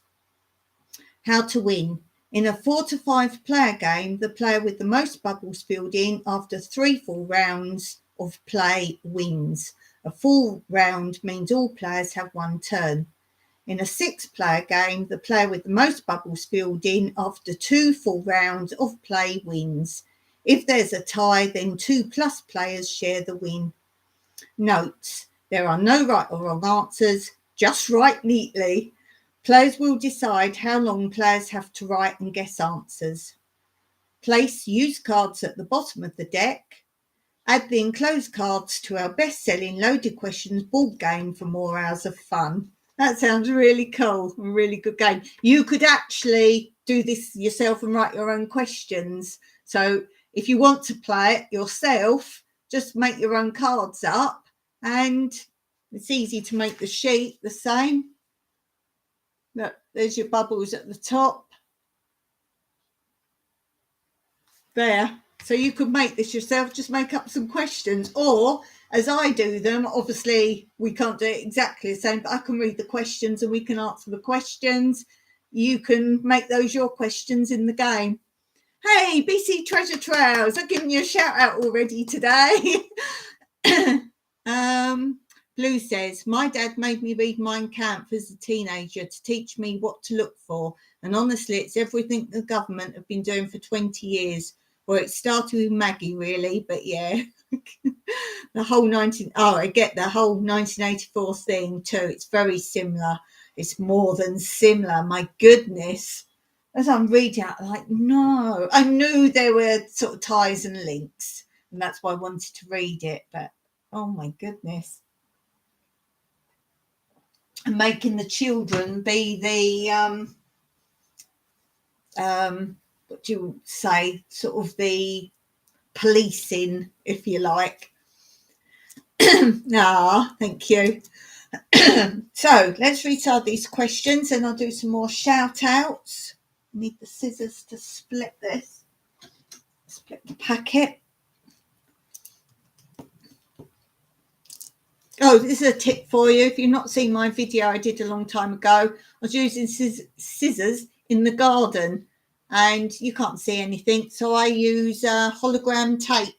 [SPEAKER 1] How to win. In a 4 to 5 player game, the player with the most bubbles filled in after 3 full rounds of play wins. A full round means all players have 1 turn. In a 6 player game, the player with the most bubbles filled in after 2 full rounds of play wins. If there's a tie, then 2+ players share the win. Notes. There are no right or wrong answers. Just write neatly. Players will decide how long players have to write and guess answers. Place used cards at the bottom of the deck. Add the enclosed cards to our best-selling Loaded Questions board game for more hours of fun. That sounds really cool. A really good game. You could actually do this yourself and write your own questions. So if you want to play it yourself, just make your own cards up, and it's easy to make the sheet the same. Look, there's your bubbles at the top. There. So you could make this yourself, just make up some questions, or as I do them, obviously we can't do it exactly the same, but I can read the questions and we can answer the questions. You can make those your questions in the game. Hey, BC Treasure Trails, I've given you a shout out already today. Blue says, my dad made me read Mein Kampf as a teenager to teach me what to look for. And honestly, it's everything the government have been doing for 20 years. Well, it started with Maggie, really, but yeah. The whole I get the whole 1984 thing too. It's very similar. It's more than similar. My goodness. As I'm reading it, I'm like, no. I knew there were sort of ties and links, and that's why I wanted to read it. But, oh, my goodness. And making the children be the, what do you say, sort of the policing, if you like. Thank you. So let's retard these questions and I'll do some more shout outs. Need the scissors to split this. Split the packet. Oh, this is a tip for you. If you've not seen my video I did a long time ago, I was using scissors in the garden and you can't see anything. So I use hologram tape.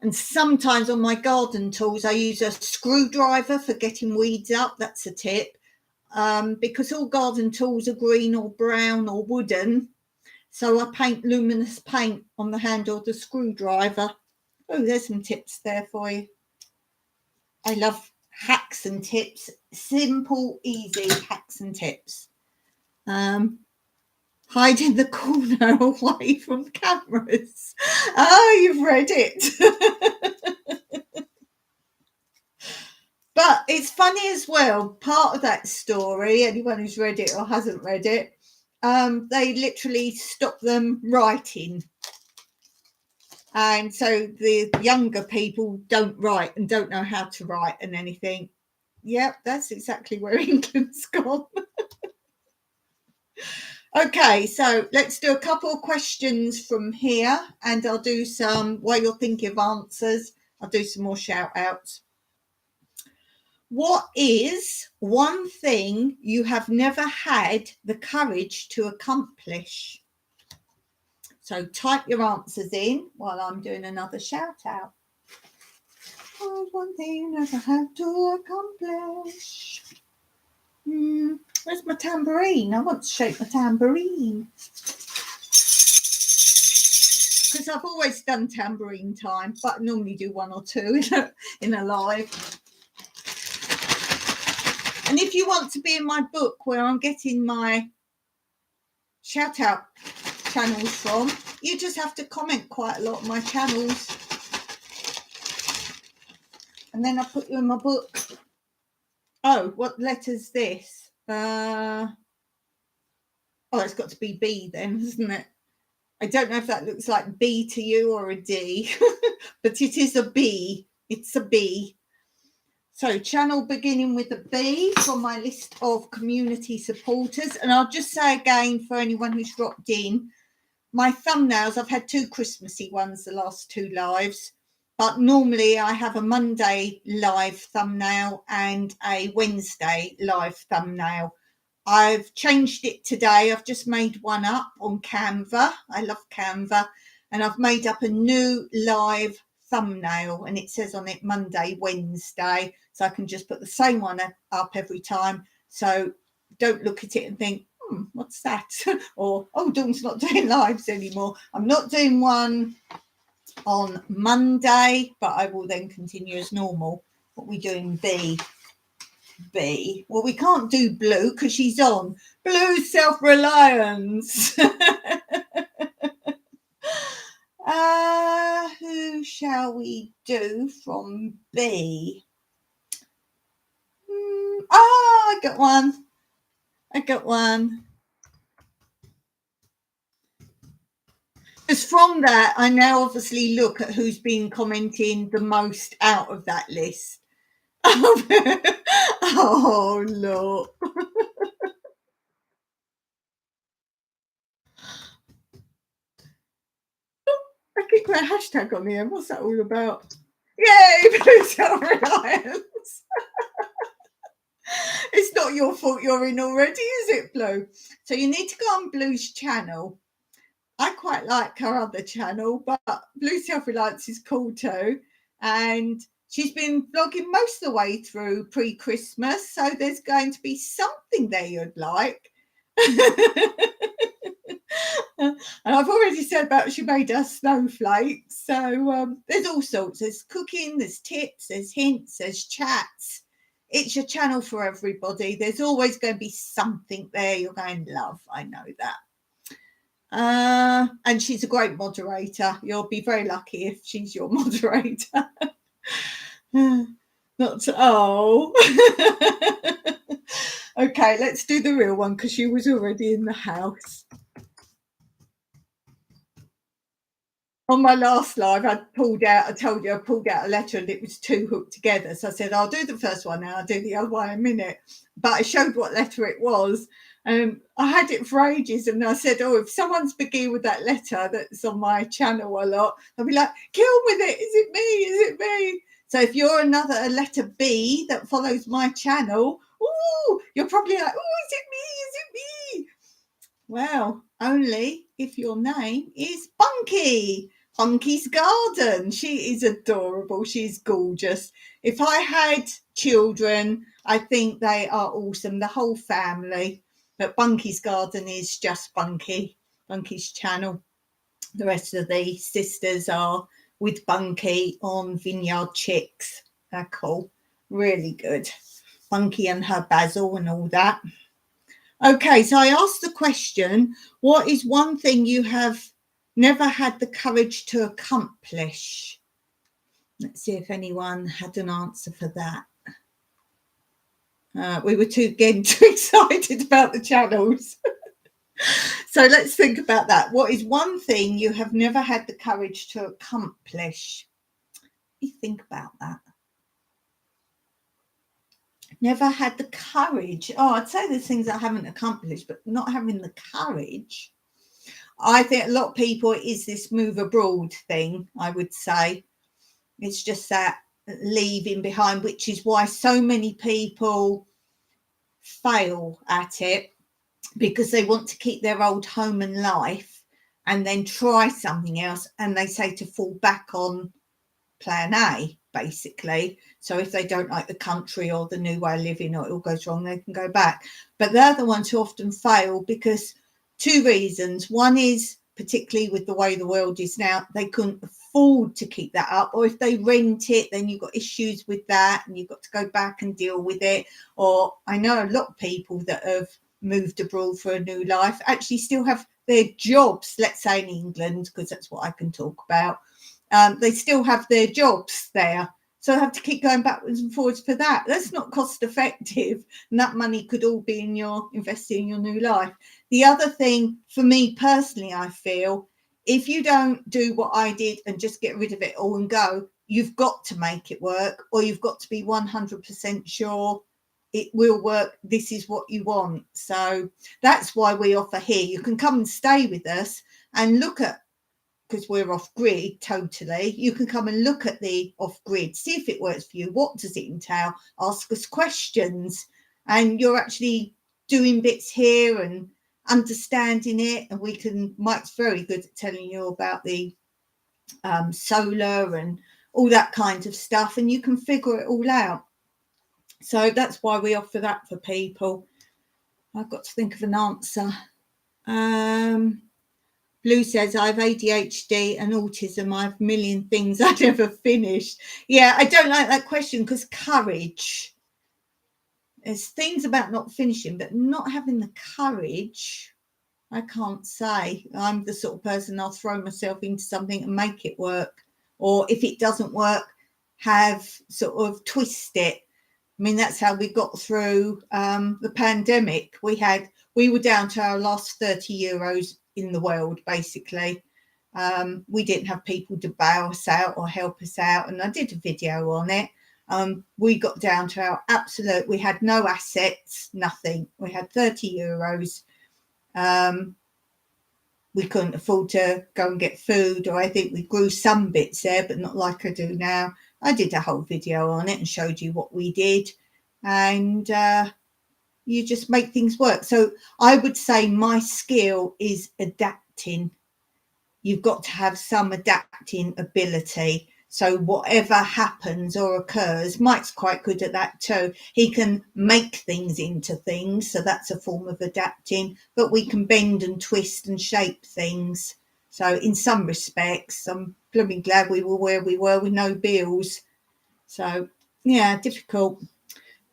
[SPEAKER 1] And sometimes on my garden tools, I use a screwdriver for getting weeds up. That's a tip. Because all garden tools are green or brown or wooden. So I paint luminous paint on the handle of the screwdriver. Oh, there's some tips there for you. I love hacks and tips. Simple, easy hacks and tips. Hide in the corner away from cameras. Oh, you've read it. But it's funny as well. Part of that story, anyone who's read it or hasn't read it, they literally stop them writing. And so the younger people don't write and don't know how to write and anything. Yep, that's exactly where England's gone. Okay, so let's do a couple of questions from here and I'll do some, while you're thinking of answers, I'll do some more shout outs. What is one thing you have never had the courage to accomplish? So type your answers in while I'm doing another shout out. Oh, one thing you never had to accomplish. Where's my tambourine? I want to shake my tambourine. Because I've always done tambourine time, but I normally do one or two in a live. And if you want to be in my book where I'm getting my shout out channels from, you just have to comment quite a lot on my channels. And then I'll put you in my book. Oh, what letter's this? Oh, it's got to be B then, isn't it? I don't know if that looks like B to you or a D, but it is a B. It's a B. So channel beginning with a B from my list of community supporters. And I'll just say again for anyone who's dropped in, my thumbnails, I've had 2 Christmassy ones the last 2 lives, but normally I have a Monday live thumbnail and a Wednesday live thumbnail. I've changed it today. I've just made one up on Canva. I love Canva. And I've made up a new live thumbnail and it says on it Monday, Wednesday. So I can just put the same one up every time. So don't look at it and think, what's that? Or, oh, Dawn's not doing lives anymore. I'm not doing one on Monday, but I will then continue as normal. What are we doing? B. Well, we can't do blue because she's on. Blue self-reliance. Who shall we do from B? got one. Because from that, I now obviously look at who's been commenting the most out of that list. Oh, look. I keep putting a hashtag on the end. What's that all about? Yay, Blue Self-Reliance. It's not your fault you're in already, is it, Blue? So you need to go on Blue's channel. I quite like her other channel, but Blue Self-Reliance is cool too. And she's been vlogging most of the way through pre-Christmas, so there's going to be something there you'd like. And I've already said about she made us snowflakes. So there's all sorts. There's cooking, there's tips, there's hints, there's chats. It's your channel for everybody. There's always going to be something there you're going to love. I know that. And she's a great moderator. You'll be very lucky if she's your moderator. Okay, let's do the real one because she was already in the house. On my last live, I told you I pulled out a letter and it was two hooked together. So I said, I'll do the first one now, I'll do the other one in a minute. But I showed what letter it was. And I had it for ages. And I said, oh, if someone's beginning with that letter that's on my channel a lot, I'll be like, kill with it. Is it me? Is it me? So if you're a letter B that follows my channel, ooh, you're probably like, oh, is it me? Is it me? Well, only if your name is Bunky. Bunky's Garden. She is adorable. She's gorgeous. If I had children, I think they are awesome, the whole family. But Bunky's Garden is just Bunky, Bunky's channel. The rest of the sisters are with Bunky on Vineyard Chicks. They're cool. Really good. Bunky and her basil and all that. Okay, so I asked the question, what is one thing you have never had the courage to accomplish? Let's see if anyone had an answer for that. We were too excited about the channels. So let's think about that. What is one thing you have never had the courage to accomplish? You think about that. Never had the courage. Oh, I'd say there's things I haven't accomplished, but not having the courage. I think a lot of people is this move abroad thing, I would say. It's just that leaving behind, which is why so many people fail at it, because they want to keep their old home and life and then try something else. And they say to fall back on plan A, basically. So if they don't like the country or the new way of living or it all goes wrong, they can go back. But they're the ones who often fail because two reasons. One is, particularly with the way the world is now, they couldn't afford to keep that up. Or if they rent it, then you've got issues with that and you've got to go back and deal with it. Or I know a lot of people that have moved abroad for a new life actually still have their jobs, let's say in England, because that's what I can talk about. They still have their jobs there. So I have to keep going backwards and forwards for that. That's not cost effective. And that money could all be in your investing in your new life. The other thing for me personally, I feel if you don't do what I did and just get rid of it all and go, you've got to make it work, or you've got to be 100% sure it will work. This is what you want. So that's why we offer here. You can come and stay with us and look at, because we're off grid totally, you can come and look at the off grid, see if it works for you. What does it entail? Ask us questions, and you're actually doing bits here and understanding it. And Mike's very good at telling you about the solar and all that kind of stuff, and you can figure it all out. So that's why we offer that for people. I've got to think of an answer. Blue says, I have ADHD and autism. I have a million things I never finished. Yeah, I don't like that question because courage. There's things about not finishing, but not having the courage, I can't say. I'm the sort of person I'll throw myself into something and make it work. Or if it doesn't work, have sort of twist it. I mean, that's how we got through the pandemic. We were down to our last 30 euros in the world, basically. We didn't have people to bail us out or help us out, and I did a video on it. We got down to our absolute, we had no assets, nothing. We had 30 euros. We couldn't afford to go and get food, or I think we grew some bits there, but not like I do now. I did a whole video on it and showed you what we did, and you just make things work. So I would say my skill is adapting. You've got to have some adapting ability. So whatever happens or occurs, Mike's quite good at that too. He can make things into things, so that's a form of adapting, but we can bend and twist and shape things. So in some respects, I'm blooming glad we were where we were with no bills. So yeah, difficult.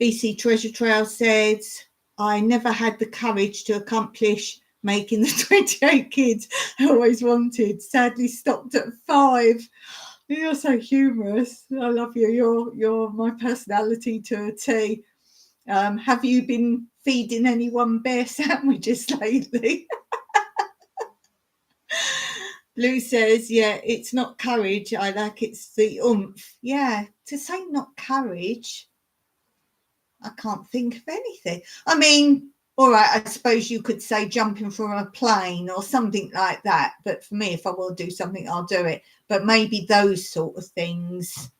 [SPEAKER 1] BC Treasure Trail says, I never had the courage to accomplish making the 28 kids I always wanted. Sadly stopped at 5. You're so humorous. I love you. You're my personality to a T. Have you been feeding anyone bear sandwiches lately? Lou says, yeah, it's not courage. I like it's the oomph. Yeah, to say not courage, I can't think of anything. I mean, all right, I suppose you could say jumping from a plane or something like that. But for me, if I will do something, I'll do it. But maybe those sort of things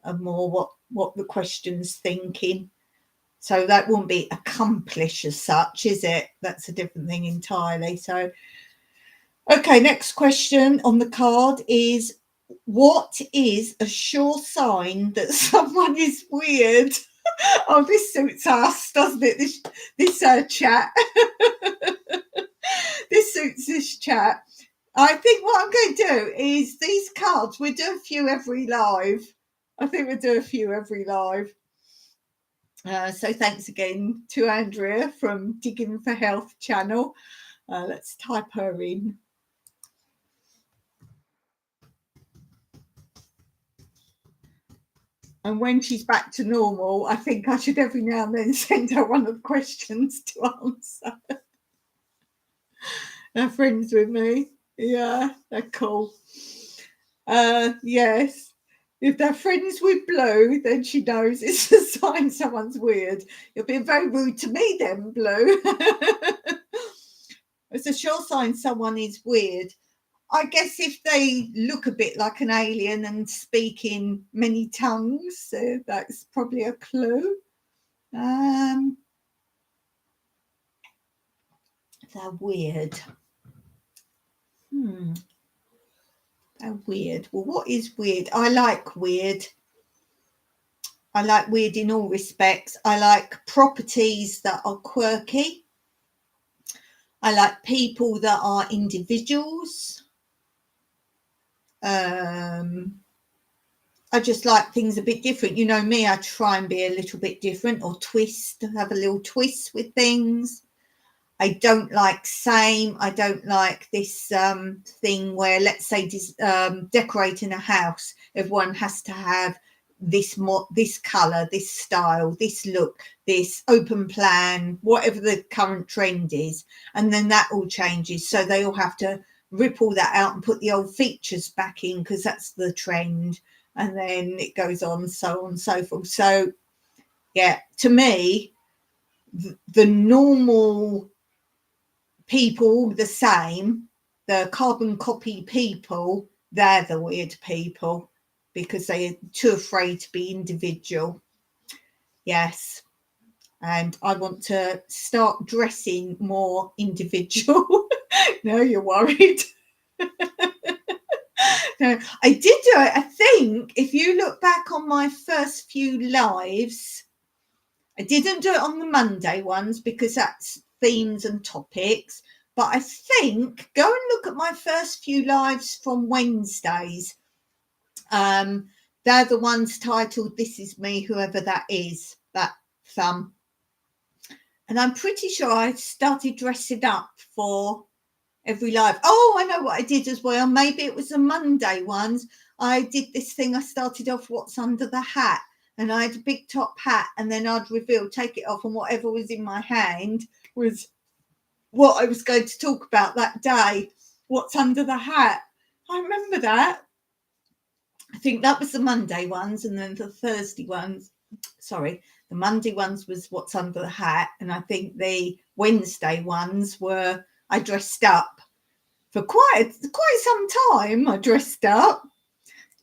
[SPEAKER 1] are more what the question's thinking. So that won't be accomplish as such, is it? That's a different thing entirely. So, okay, next question on the card is, what is a sure sign that someone is weird? Oh, this suits us, doesn't it? This chat. This suits this chat. I think what I'm going to do is these cards, we'll do a few every live. I think we'll do a few every live. So thanks again to Andrea from Digging for Health channel. Let's type her in. And when she's back to normal, I think I should every now and then send her one of the questions to answer. They're friends with me. Yeah, they're cool. Yes. If they're friends with Blue, then she knows it's a sign someone's weird. You're being very rude to me then, Blue. It's a sure sign someone is weird. I guess if they look a bit like an alien and speak in many tongues, that's probably a clue. They're weird. They're weird. Well, what is weird? I like weird. I like weird in all respects. I like properties that are quirky. I like people that are individuals. I just like things a bit different. You know me, I try and be a little bit different or have a little twist with things. I don't like same. I don't like this thing where, let's say, decorating a house, everyone has to have this colour, this style, this look, this open plan, whatever the current trend is. And then that all changes. So they all have to rip all that out and put the old features back in because that's the trend. And then it goes on, so on and so forth. So, yeah, to me, the normal people, the same, the carbon copy people, they're the weird people because they're too afraid to be individual. Yes. And I want to start dressing more individual. No, you're worried. No, I did do it. I think if you look back on my first few lives, I didn't do it on the Monday ones because that's themes and topics. But I think go and look at my first few lives from Wednesdays. They're the ones titled "This Is Me," whoever that is, that thumb. And I'm pretty sure I started dressing up for every live. Oh, I know what I did as well. Maybe it was the Monday ones. I did this thing. I started off what's under the hat. and I had a big top hat, and then I'd reveal, take it off, and whatever was in my hand was what I was going to talk about that day. What's under the hat? I remember that. I think that was the Monday ones, and then the Thursday ones. Sorry, the Monday ones was what's under the hat, and I think the Wednesday ones were I dressed up for quite some time. I dressed up,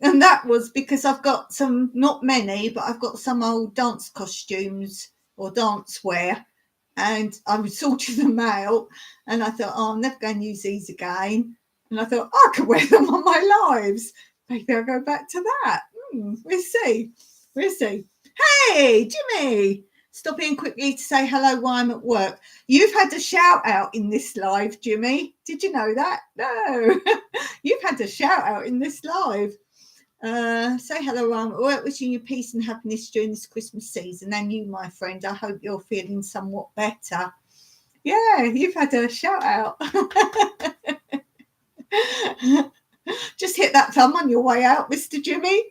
[SPEAKER 1] and that was because I've got some, not many, but I've got some old dance costumes or dance wear, and I was sorting them out, and I thought, oh, I'm never going to use these again. And I thought, I could wear them on my lives. Maybe I'll go back to that. We'll see. Hey, Jimmy, stop in quickly to say hello while I'm at work. You've had a shout out in this live, Jimmy. Did you know that? No, you've had a shout out in this live. Say hello while I'm at work, wishing you peace and happiness during this Christmas season. And you, my friend, I hope you're feeling somewhat better. Yeah, you've had a shout out. Just hit that thumb on your way out, Mr. Jimmy.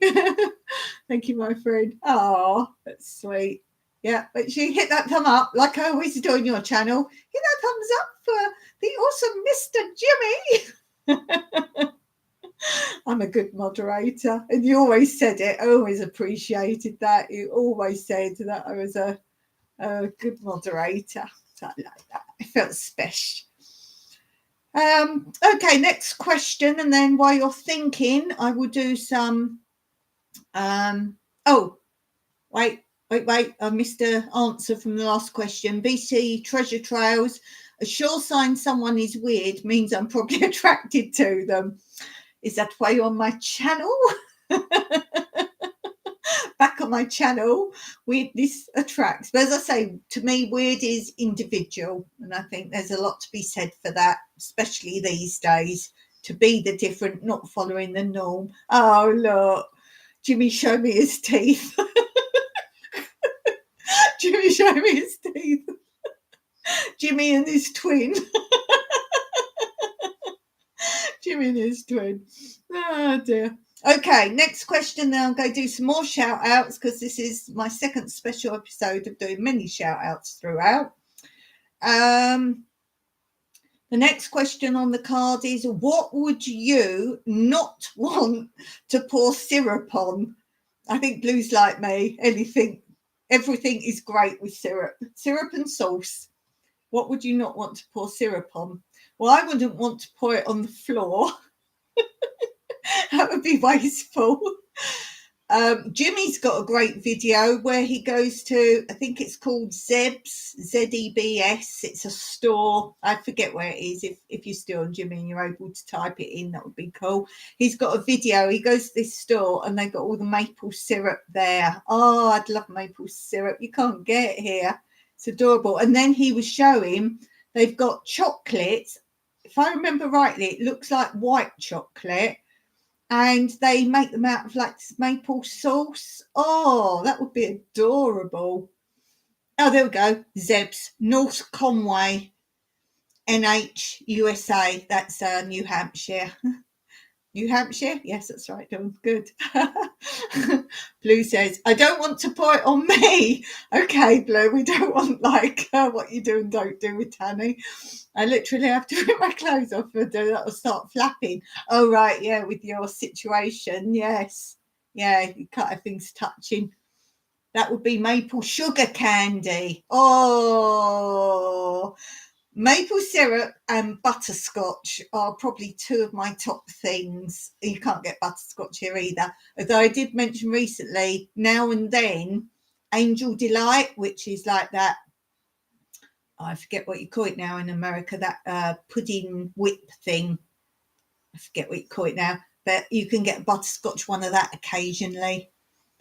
[SPEAKER 1] Thank you, my friend. Oh, that's sweet. Yeah, make sure you hit that thumb up like I always do on your channel. Hit that thumbs up for the awesome Mr. Jimmy. I'm a good moderator, and you always said it. I always appreciated that. You always said that I was a good moderator. So I like that. I felt special. Okay, next question, and then while you're thinking, I will do some. Oh, wait. I missed an answer from the last question. BC Treasure Trails. A sure sign someone is weird means I'm probably attracted to them. Is that why you're on my channel? Back on my channel, weirdness attracts. But as I say, to me, weird is individual. And I think there's a lot to be said for that, especially these days, to be the different, not following the norm. Oh, look, Jimmy, show me his teeth. Jimmy, show me his teeth. Jimmy and his twin. Jimmy and his twin. Oh, dear. Okay, next question. Then I'm going to do some more shout outs because this is my second special episode of doing many shout outs throughout. The next question on the card is, what would you not want to pour syrup on? I think Blue's like me. Everything is great with syrup and sauce. What would you not want to pour syrup on? Well, I wouldn't want to pour it on the floor. That would be wasteful. Jimmy's got a great video where he goes to, I think it's called Zebs, Z-E-B-S. It's a store. I forget where it is. If you're still on Jimmy and you're able to type it in, that would be cool. He's got a video. He goes to this store and they've got all the maple syrup there. Oh, I'd love maple syrup. You can't get it here. It's adorable. And then he was showing they've got chocolates. If I remember rightly, it looks like white chocolate. And they make them out of like maple sauce. Oh, that would be adorable. Oh, there we go. Zebs, North Conway, NH, USA. That's New Hampshire. New Hampshire? Yes, that's right, Dawn. Good. Blue says, I don't want to pour it on me. Okay, Blue, we don't want like what you do and don't do with Tanny. I literally have to rip my clothes off and do that or start flapping. Oh, right, yeah, with your situation, yes. Yeah, you can't have things touching. That would be maple sugar candy. Oh, maple syrup and butterscotch are probably two of my top things. You can't get butterscotch here either. Although I did mention recently, now and then, Angel Delight, which is like that, I forget what you call it now in America, that pudding whip thing. I forget what you call it now. But you can get a butterscotch one of that occasionally.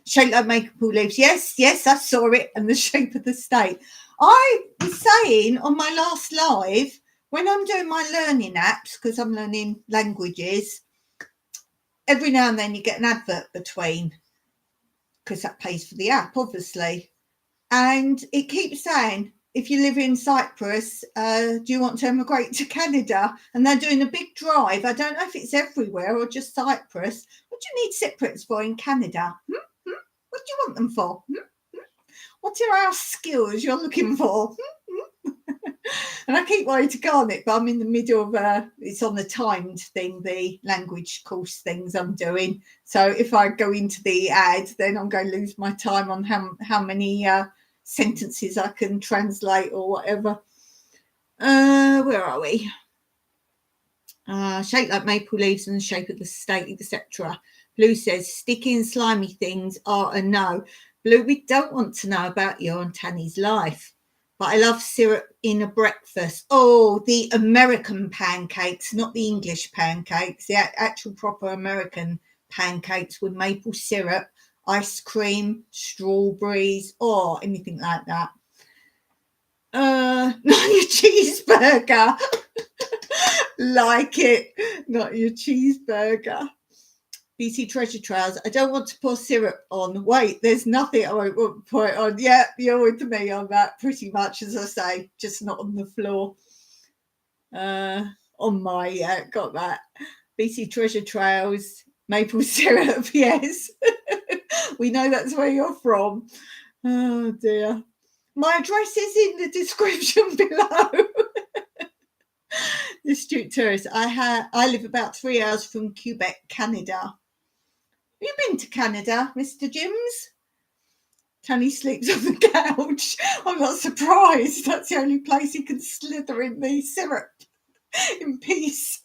[SPEAKER 1] Shaped like maple leaves. Yes, I saw it. And the shape of the state. I was saying on my last live, when I'm doing my learning apps, because I'm learning languages, every now and then you get an advert between, because that pays for the app, obviously. And it keeps saying, if you live in Cyprus, do you want to emigrate to Canada? And they're doing a big drive. I don't know if it's everywhere or just Cyprus. What do you need Cyprus for in Canada? What What do you want them for? What are our skills you're looking for? And I keep wanting to go on it, but I'm in the middle of it's on the timed thing, the language course things I'm doing. So if I go into the ad, then I'm going to lose my time on how many sentences I can translate or whatever. Where are we? Shaped like maple leaves and the shape of the state, etc. Blue says sticky and slimy things are a no. Blue, we don't want to know about your and Tanny's life. But I love syrup in a breakfast. Oh, the American pancakes, not the English pancakes, the actual proper American pancakes with maple syrup, ice cream, strawberries, or anything like that. Not your cheeseburger. Like it, not your cheeseburger. BC Treasure Trails. I don't want to pour syrup on. Wait, there's nothing I won't pour it on. Yeah, you're with me on that pretty much, as I say, just not on the floor. On my, yeah, got that. BC Treasure Trails, maple syrup, yes. We know that's where you're from. Oh dear. My address is in the description below. The Astute Tourist. I live about 3 hours from Quebec, Canada. Have you been to Canada, Mr. Jims? Tony sleeps on the couch. I'm not surprised. That's the only place he can slither in the syrup in peace.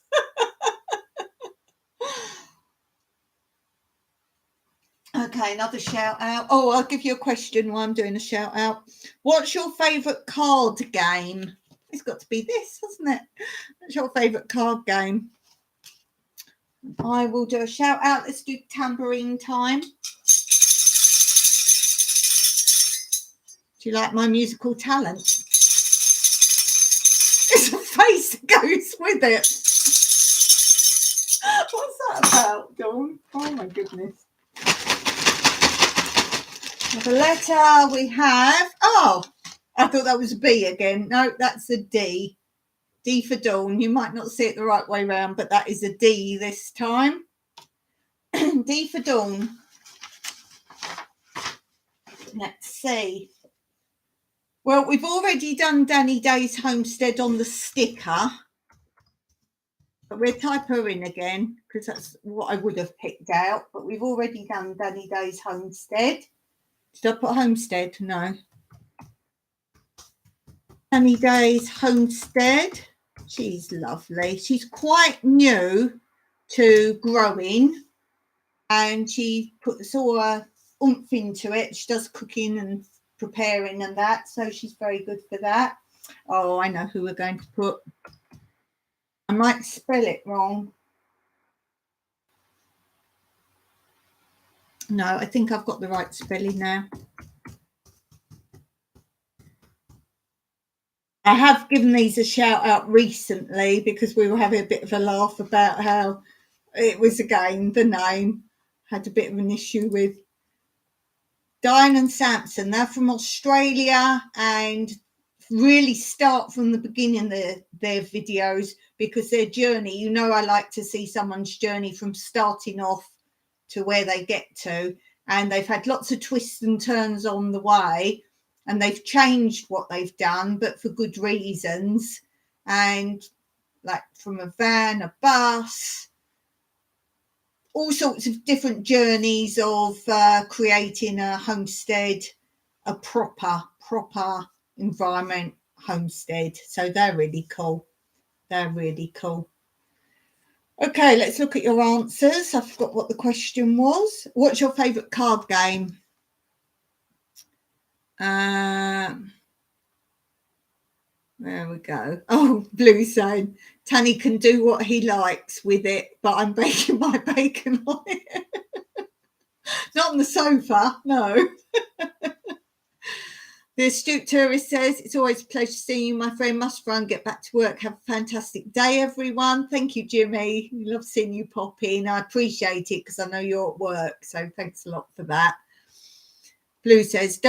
[SPEAKER 1] Okay, another shout out. Oh, I'll give you a question while I'm doing a shout out. What's your favourite card game? It's got to be this, hasn't it? What's your favourite card game? I will do a shout out. Let's do tambourine time. Do you like my musical talent? There's a face that goes with it. What's that about, Dawn? Oh my goodness. The letter we have. Oh, I thought that was a B again. No, that's a D. D for Dawn. You might not see it the right way round, but that is a D this time. D for Dawn. Let's see. Well, we've already done Danny Day's Homestead on the sticker, but we'll type her in again because that's what I would have picked out. But we've already done Danny Day's Homestead. Did I put Homestead? No. Danny Day's Homestead. She's lovely. She's quite new to growing, and she puts all her oomph into it. She does cooking and preparing and that, so she's very good for that. Oh, I know who we're going to put. I might spell it wrong. No, I think I've got the right spelling now. I have given these a shout out recently because we were having a bit of a laugh about how it was, again, the name had a bit of an issue with. Diane and Samson, they're from Australia and really start from the beginning of their videos because their journey, you know, I like to see someone's journey from starting off to where they get to, and they've had lots of twists and turns on the way, and they've changed what they've done, but for good reasons. And like from a van, a bus, all sorts of different journeys of creating a homestead, a proper environment homestead. So they're really cool. They're really cool. Okay, let's look at your answers. I forgot what the question was. What's your favourite card game? There we go. Oh, Blue saying Tanny can do what he likes with it, but I'm baking my bacon on it. Not on the sofa, no. The Astute Tourist says, it's always a pleasure seeing you, my friend. Must run, get back to work. Have a fantastic day, everyone. Thank you, Jimmy. Love seeing you pop in. I appreciate it because I know you're at work, so thanks a lot for that. Blue says,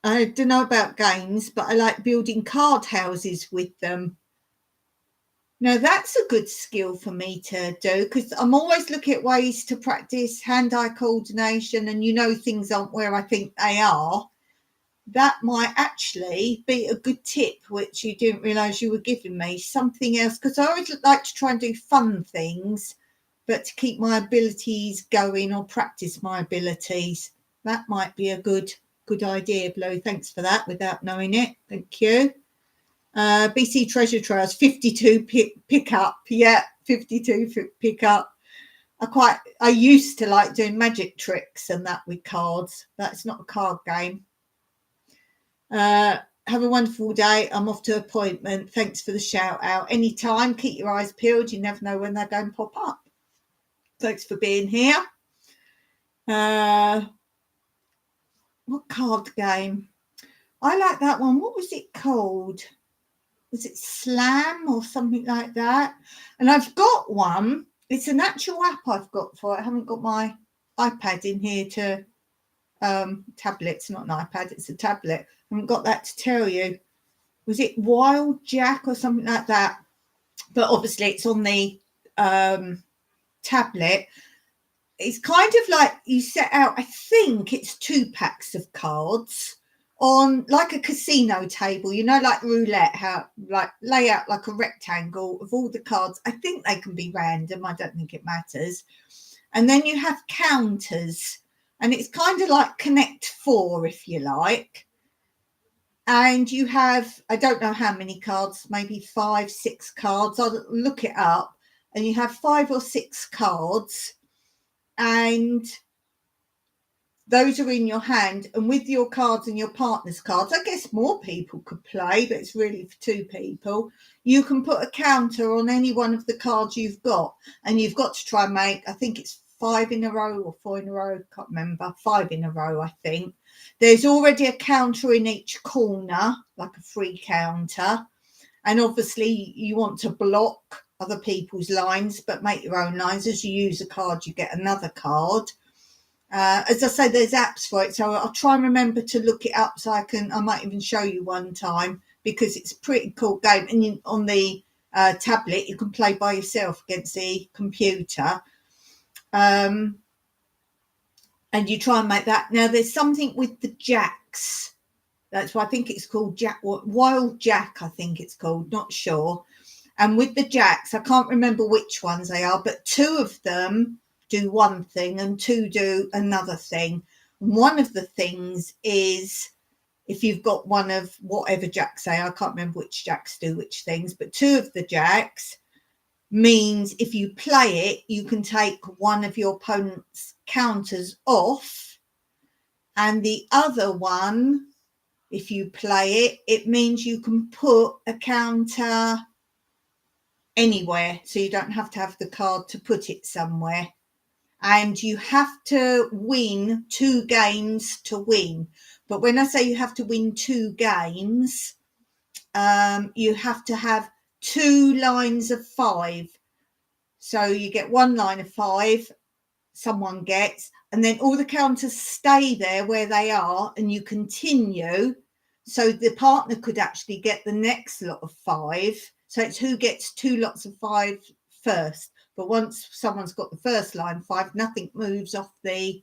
[SPEAKER 1] I don't know about games, but I like building card houses with them. Now, that's a good skill for me to do, because I'm always looking at ways to practice hand-eye coordination, and things aren't where I think they are. That might actually be a good tip, which you didn't realise you were giving me. Something else, because I always like to try and do fun things, but to keep my abilities going or practice my abilities. That might be a good idea, Blue. Thanks for that, without knowing it. Thank you. BC Treasure Trails, 52 pick up. Yeah, 52 pick up. I used to like doing magic tricks and that with cards. That's not a card game. Have a wonderful day. I'm off to an appointment. Thanks for the shout out. Anytime, keep your eyes peeled. You never know when they're going to pop up. Thanks for being here. What card game? I like that one. What was it called? Was it Slam or something like that? And I've got one. It's an actual app I've got for it. I haven't got my iPad in here to tablet. It's not an iPad, it's a tablet. I haven't got that to tell you. Was it Wild Jack or something like that? But obviously it's on the tablet. It's kind of like you set out, I think it's 2 packs of cards on like a casino table, like roulette, how like lay out like a rectangle of all the cards. I think they can be random. I don't think it matters. And then you have counters, and it's kind of like Connect 4, if you like. And you have, I don't know how many cards, maybe 5, 6 cards. I'll look it up. And you have 5 or 6 cards, and those are in your hand, and with your cards and your partner's cards, I guess more people could play, but it's really for 2 people. You can put a counter on any one of the cards you've got, and you've got to try and make, I think it's 5 in a row or 4 in a row, can't remember, 5 in a row, I think. There's already a counter in each corner, like a free counter, and obviously you want to block other people's lines, but make your own lines. As you use a card, you get another card. As I say, there's apps for it, so I'll try and remember to look it up so I might even show you one time, because it's a pretty cool game. And on the tablet, you can play by yourself against the computer. And you try and make that. Now, there's something with the jacks. That's why I think it's called Wild Jack, I think it's called, not sure. And with the jacks, I can't remember which ones they are, but 2 of them do one thing and 2 do another thing. One of the things is, if you've got one of whatever jacks they are, I can't remember which jacks do which things, but 2 of the jacks means if you play it, you can take one of your opponent's counters off, and the other one, if you play it, it means you can put a counter anywhere, so you don't have to have the card to put it somewhere. And you have to win 2 games to win. But when I say you have to win 2 games, you have to have 2 lines of 5. So you get 1 line of 5, someone gets, and then all the counters stay there where they are, and you continue. So the partner could actually get the next lot of 5. So it's who gets 2 lots of 5 first. But once someone's got the first line 5, nothing moves off the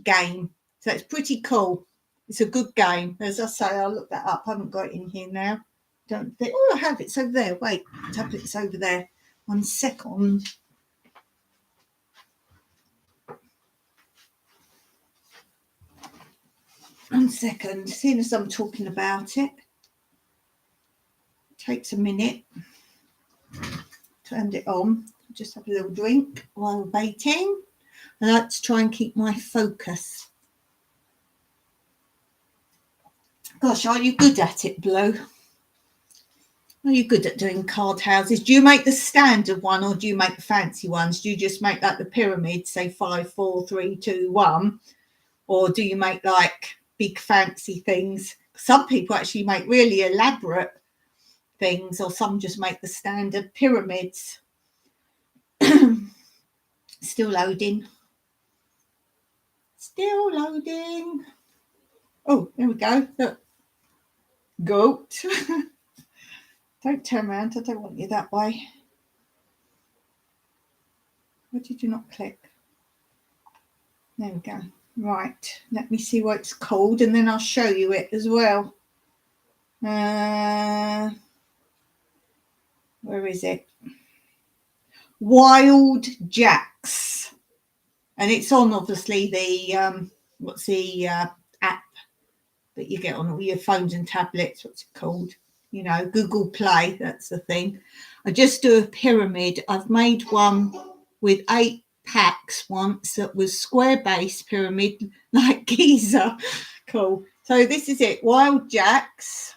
[SPEAKER 1] game. So it's pretty cool. It's a good game. As I say, I'll look that up. I haven't got it in here now. Don't think. Oh, I have it. It's over there. Wait, tablet's over there. 1 second. One second. Seeing as I'm talking about it, takes a minute. Turned it on. Just have a little drink while waiting. I like to try and keep my focus. Gosh, are you good at it, Blue? Are you good at doing card houses? Do you make the standard one, or do you make the fancy ones? Do you just make like the pyramid, say 5, 4, 3, 2, 1? Or do you make like big fancy things? Some people actually make really elaborate things, or some just make the standard pyramids. Still loading. Still loading. Oh, there we go. Look. Goat. Don't turn around. I don't want you that way. Why did you not click? There we go. Right, let me see what it's called and then I'll show you it as well. Where is it? Wild Jacks. And it's on obviously the what's the app that you get on all your phones and tablets. What's it called? You know, Google Play. That's the thing. I just do a pyramid. I've made one with 8 packs once that was square base pyramid like Giza. Cool. So this is it. Wild Jacks.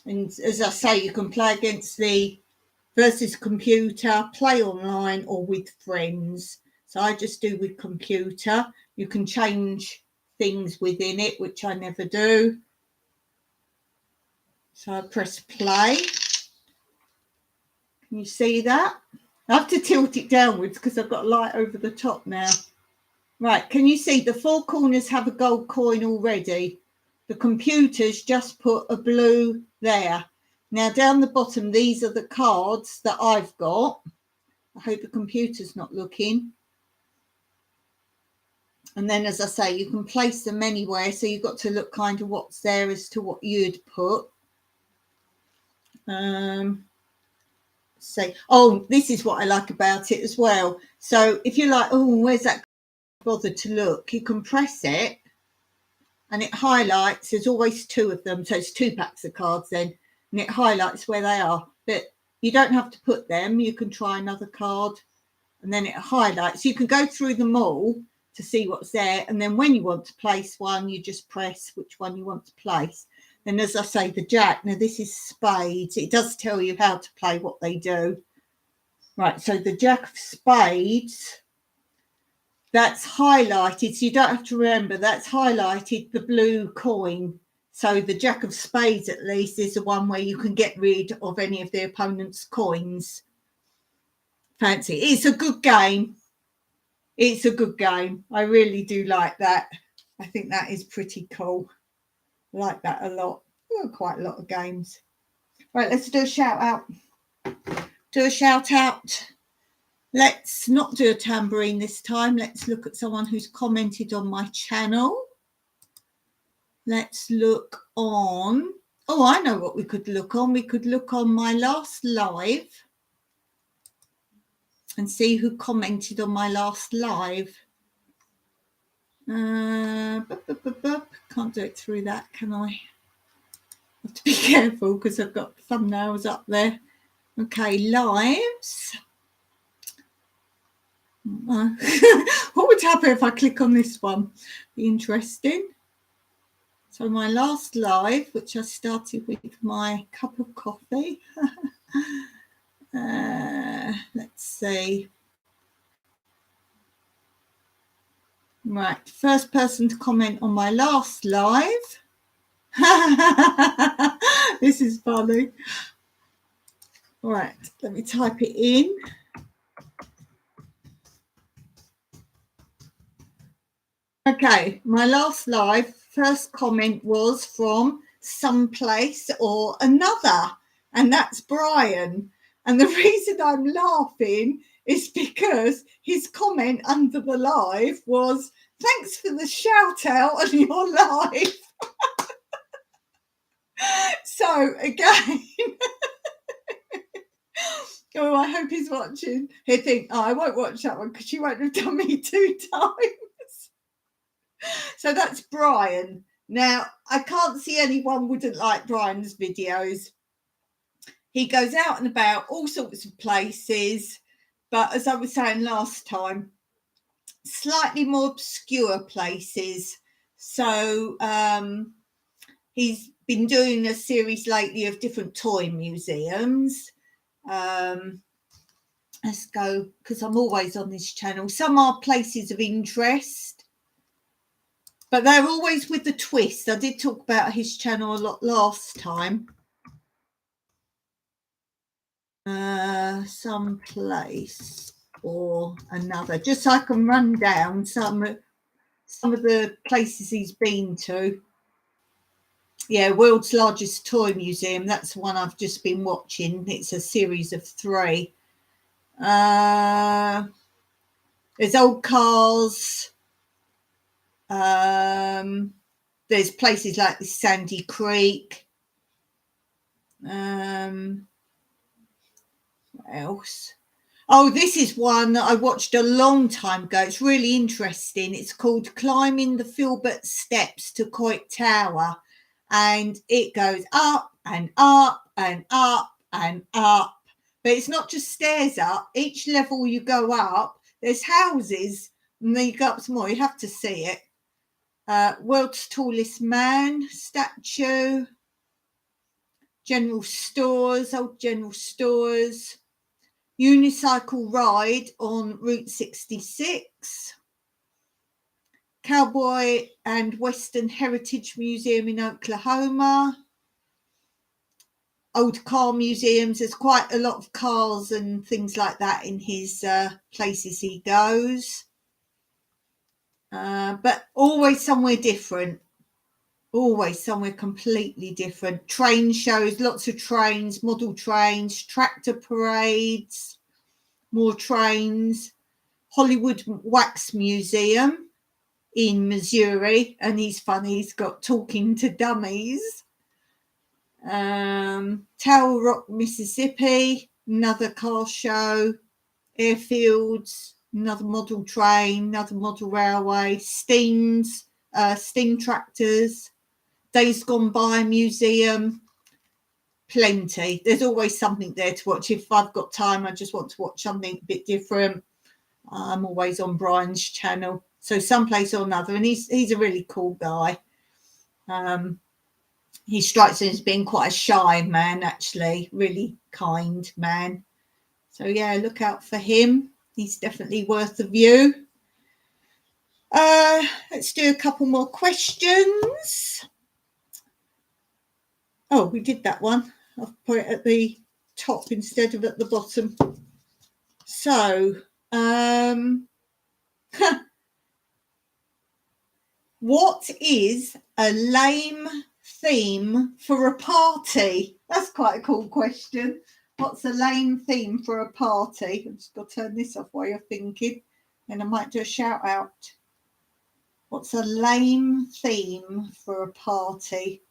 [SPEAKER 1] And as I say, you can play against the versus computer, play online or with friends. So I just do with computer. You can change things within it, which I never do. So I press play. Can you see that? I have to tilt it downwards because I've got a light over the top now. Right, can you see the 4 corners have a gold coin already? The computer's just put a blue there. Now down the bottom, these are the cards that I've got. I hope the computer's not looking. And then, as I say, you can place them anywhere. So you've got to look kind of what's there as to what you'd put. Say, oh, this is what I like about it as well. So if you're like, oh, where's that? Bother to look, you can press it and it highlights. There's always 2 of them, so it's 2 packs of cards then, and it highlights where they are. But you don't have to put them. You can try another card and then it highlights. You can go through them all to see what's there, and then when you want to place one, you just press which one you want to place. Then, as I say, the Jack, now this is spades. It does tell you how to play, what they do. Right, so the Jack of Spades, that's highlighted, so you don't have to remember, that's highlighted the blue coin. So the Jack of Spades, at least, is the one where you can get rid of any of the opponent's coins. Fancy. It's a good game. It's a good game. I really do like that. I think that is pretty cool. I like that a lot. Oh, quite a lot of games. Right, let's do a shout out. Do a shout out. Let's not do a tambourine this time. Let's look at someone who's commented on my channel. Let's look on. Oh, I know what we could look on. We could look on my last live and see who commented on my last live. Can't do it through that, can I? I have to be careful because I've got thumbnails up there. Okay, lives. What would happen if I click on this one? Be interesting. So my last live, which I started with my cup of coffee. Let's see. Right, first person to comment on my last live. This is funny. Right, let me type it in. Okay, my last live, first comment was from someplace or another, and that's Brian. And the reason I'm laughing is because his comment under the live was, thanks for the shout out on your live. So again, oh, I hope he's watching. He'll think, oh, I won't watch that one because she won't have done me 2 times. So that's Brian. Now, I can't see anyone wouldn't like Brian's videos. He goes out and about all sorts of places, but as I was saying last time, slightly more obscure places. So he's been doing a series lately of different toy museums. Let's go, because I'm always on this channel. Some are places of interest, but they're always with the twist. I did talk about his channel a lot last time. Some place or another, just so I can run down some of the places he's been to. Yeah, World's Largest Toy Museum. That's the one I've just been watching. It's a series of 3. There's old cars. There's places like the Sandy Creek. What else? Oh, this is one that I watched a long time ago. It's really interesting. It's called Climbing the Filbert Steps to Coit Tower. And it goes up and up and up and up. But it's not just stairs up. Each level you go up, there's houses. And then you go up some more. You have to see it. World's Tallest Man statue. General stores, old general stores. Unicycle ride on Route 66. Cowboy and Western Heritage Museum in Oklahoma. Old car museums. There's quite a lot of cars and things like that in his places he goes. But always somewhere different. Always somewhere completely different. Train shows, lots of trains, model trains, tractor parades, more trains. Hollywood Wax Museum in Missouri, and he's funny, he's got talking to dummies. Tower Rock, Mississippi, another car show. Airfields, another model train, another model railway. Steam tractors. Days Gone By Museum. Plenty. There's always something there to watch. If I've got time, I just want to watch something a bit different. I'm always on Brian's channel, so someplace or another, and he's a really cool guy. He strikes me as being quite a shy man, actually, really kind man. So yeah, look out for him. He's definitely worth a view. Let's do a couple more questions. Oh, we did that one. I've put it at the top instead of at the bottom. So, what is a lame theme for a party? That's quite a cool question. What's a lame theme for a party? I've just got to turn this off while you're thinking, and I might do a shout out. What's a lame theme for a party?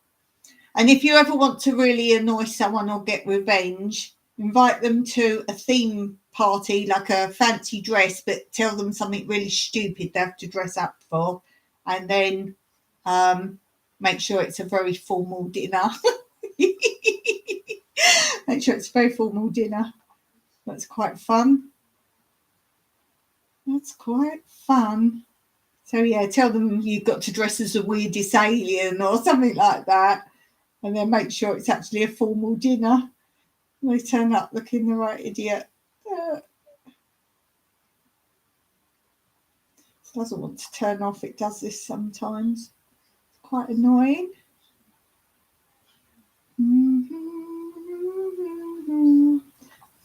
[SPEAKER 1] And if you ever want to really annoy someone or get revenge, invite them to a theme party, like a fancy dress, but tell them something really stupid they have to dress up for. And then make sure it's a very formal dinner. Make sure it's a very formal dinner. That's quite fun. That's quite fun. So, yeah, tell them you've got to dress as a weirdest alien or something like that. And then make sure it's actually a formal dinner. They turn up looking the right idiot. It doesn't want to turn off. It does this sometimes. It's quite annoying.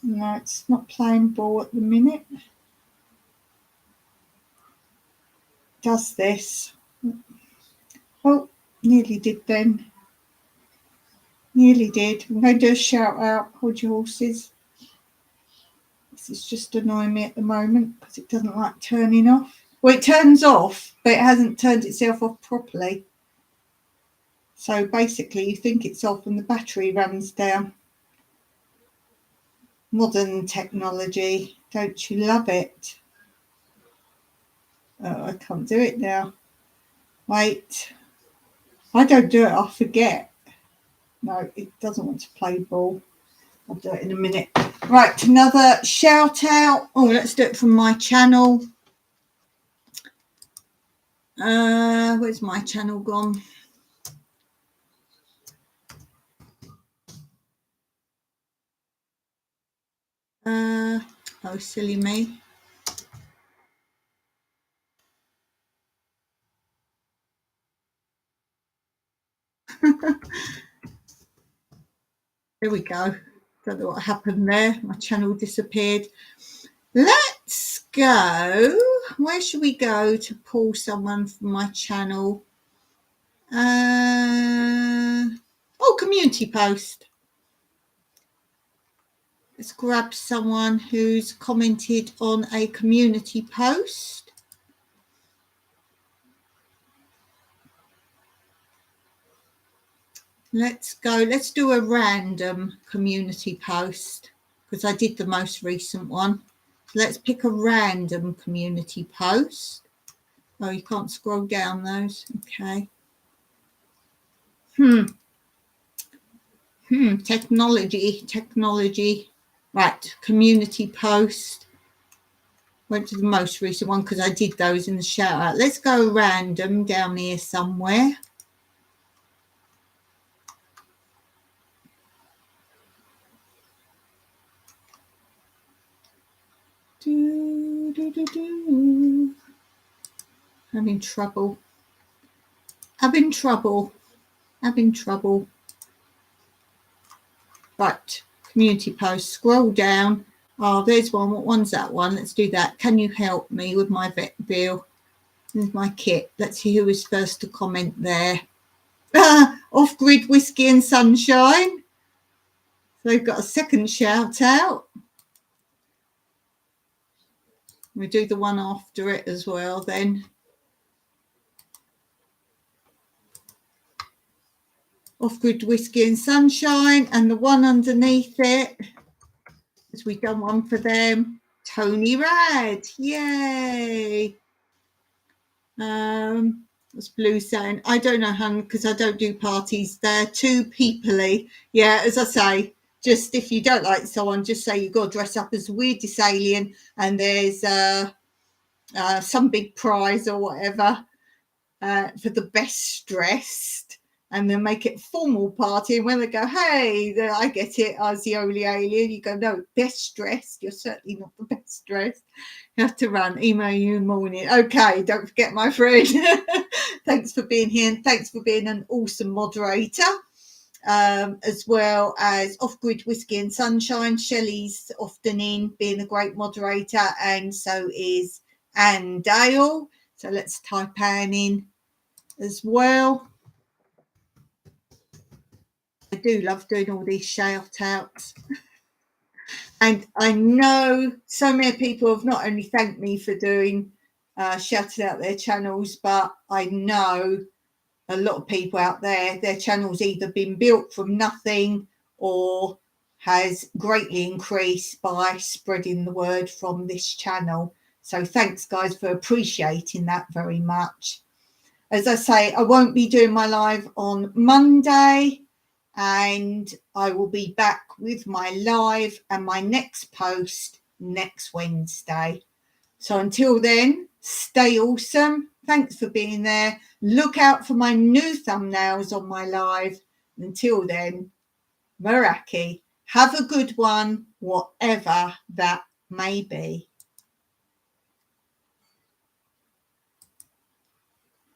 [SPEAKER 1] No, it's not playing ball at the minute. Does this. Oh, nearly did then. Nearly did. I'm going to do a shout out. Hold your horses. This is just annoying me at the moment because it doesn't like turning off. Well, it turns off, but it hasn't turned itself off properly. So basically, you think it's off and the battery runs down. Modern technology. Don't you love it? Oh, I can't do it now. Wait. I don't do it, I forget. No, it doesn't want to play ball. I'll do it in a minute. Right, another shout out. Oh, let's do it from my channel. Where's my channel gone? Oh, silly me. There we go. Don't know what happened there. My channel disappeared. Let's go. Where should we go to pull someone from my channel? Community post. Let's grab someone who's commented on a community post. Let's go. Let's do a random community post because I did the most recent one. Let's pick a random community post. Oh, you can't scroll down those. Okay. Technology. Right, community post. Went to the most recent one because I did those in the shout out. Let's go random down here somewhere. Having trouble. Right, community post. Scroll down. Oh, there's one. What one's that one? Let's do that. Can you help me with my vet bill? There's my kit. Let's see who was first to comment there. Off-grid whiskey and sunshine. So they've got a second shout out. We do the one after it as well then. Off-grid whiskey and sunshine, and the one underneath it, as we've done one for them, Tony Rad. Yay. What's Blue saying? I don't know, hun, because I don't do parties. They're too peoply. Yeah, as I say, just if you don't like someone, just say you've got to dress up as the weirdest alien and there's some big prize or whatever for the best dressed, and then make it a formal party. And when they go, hey, I get it, I was the only alien, you go, no, best dressed. You're certainly not the best dressed. You have to run, email you in the morning. Okay, don't forget, my friend. Thanks for being here, and thanks for being an awesome moderator. As well as Off-Grid Whiskey and Sunshine. Shelley's often in, being a great moderator, and so is Anne Dale. So let's type Anne in as well. I do love doing all these shout outs. And I know so many people have not only thanked me for doing shouting out their channels, but I know a lot of people out there, their channel's either been built from nothing or has greatly increased by spreading the word from this channel. So thanks, guys, for appreciating that very much. As I say, I won't be doing my live on Monday, and I will be back with my live and my next post next Wednesday. So until then, stay awesome. Thanks for being there. Look out for my new thumbnails on my live. Until then, Meraki, have a good one, whatever that may be.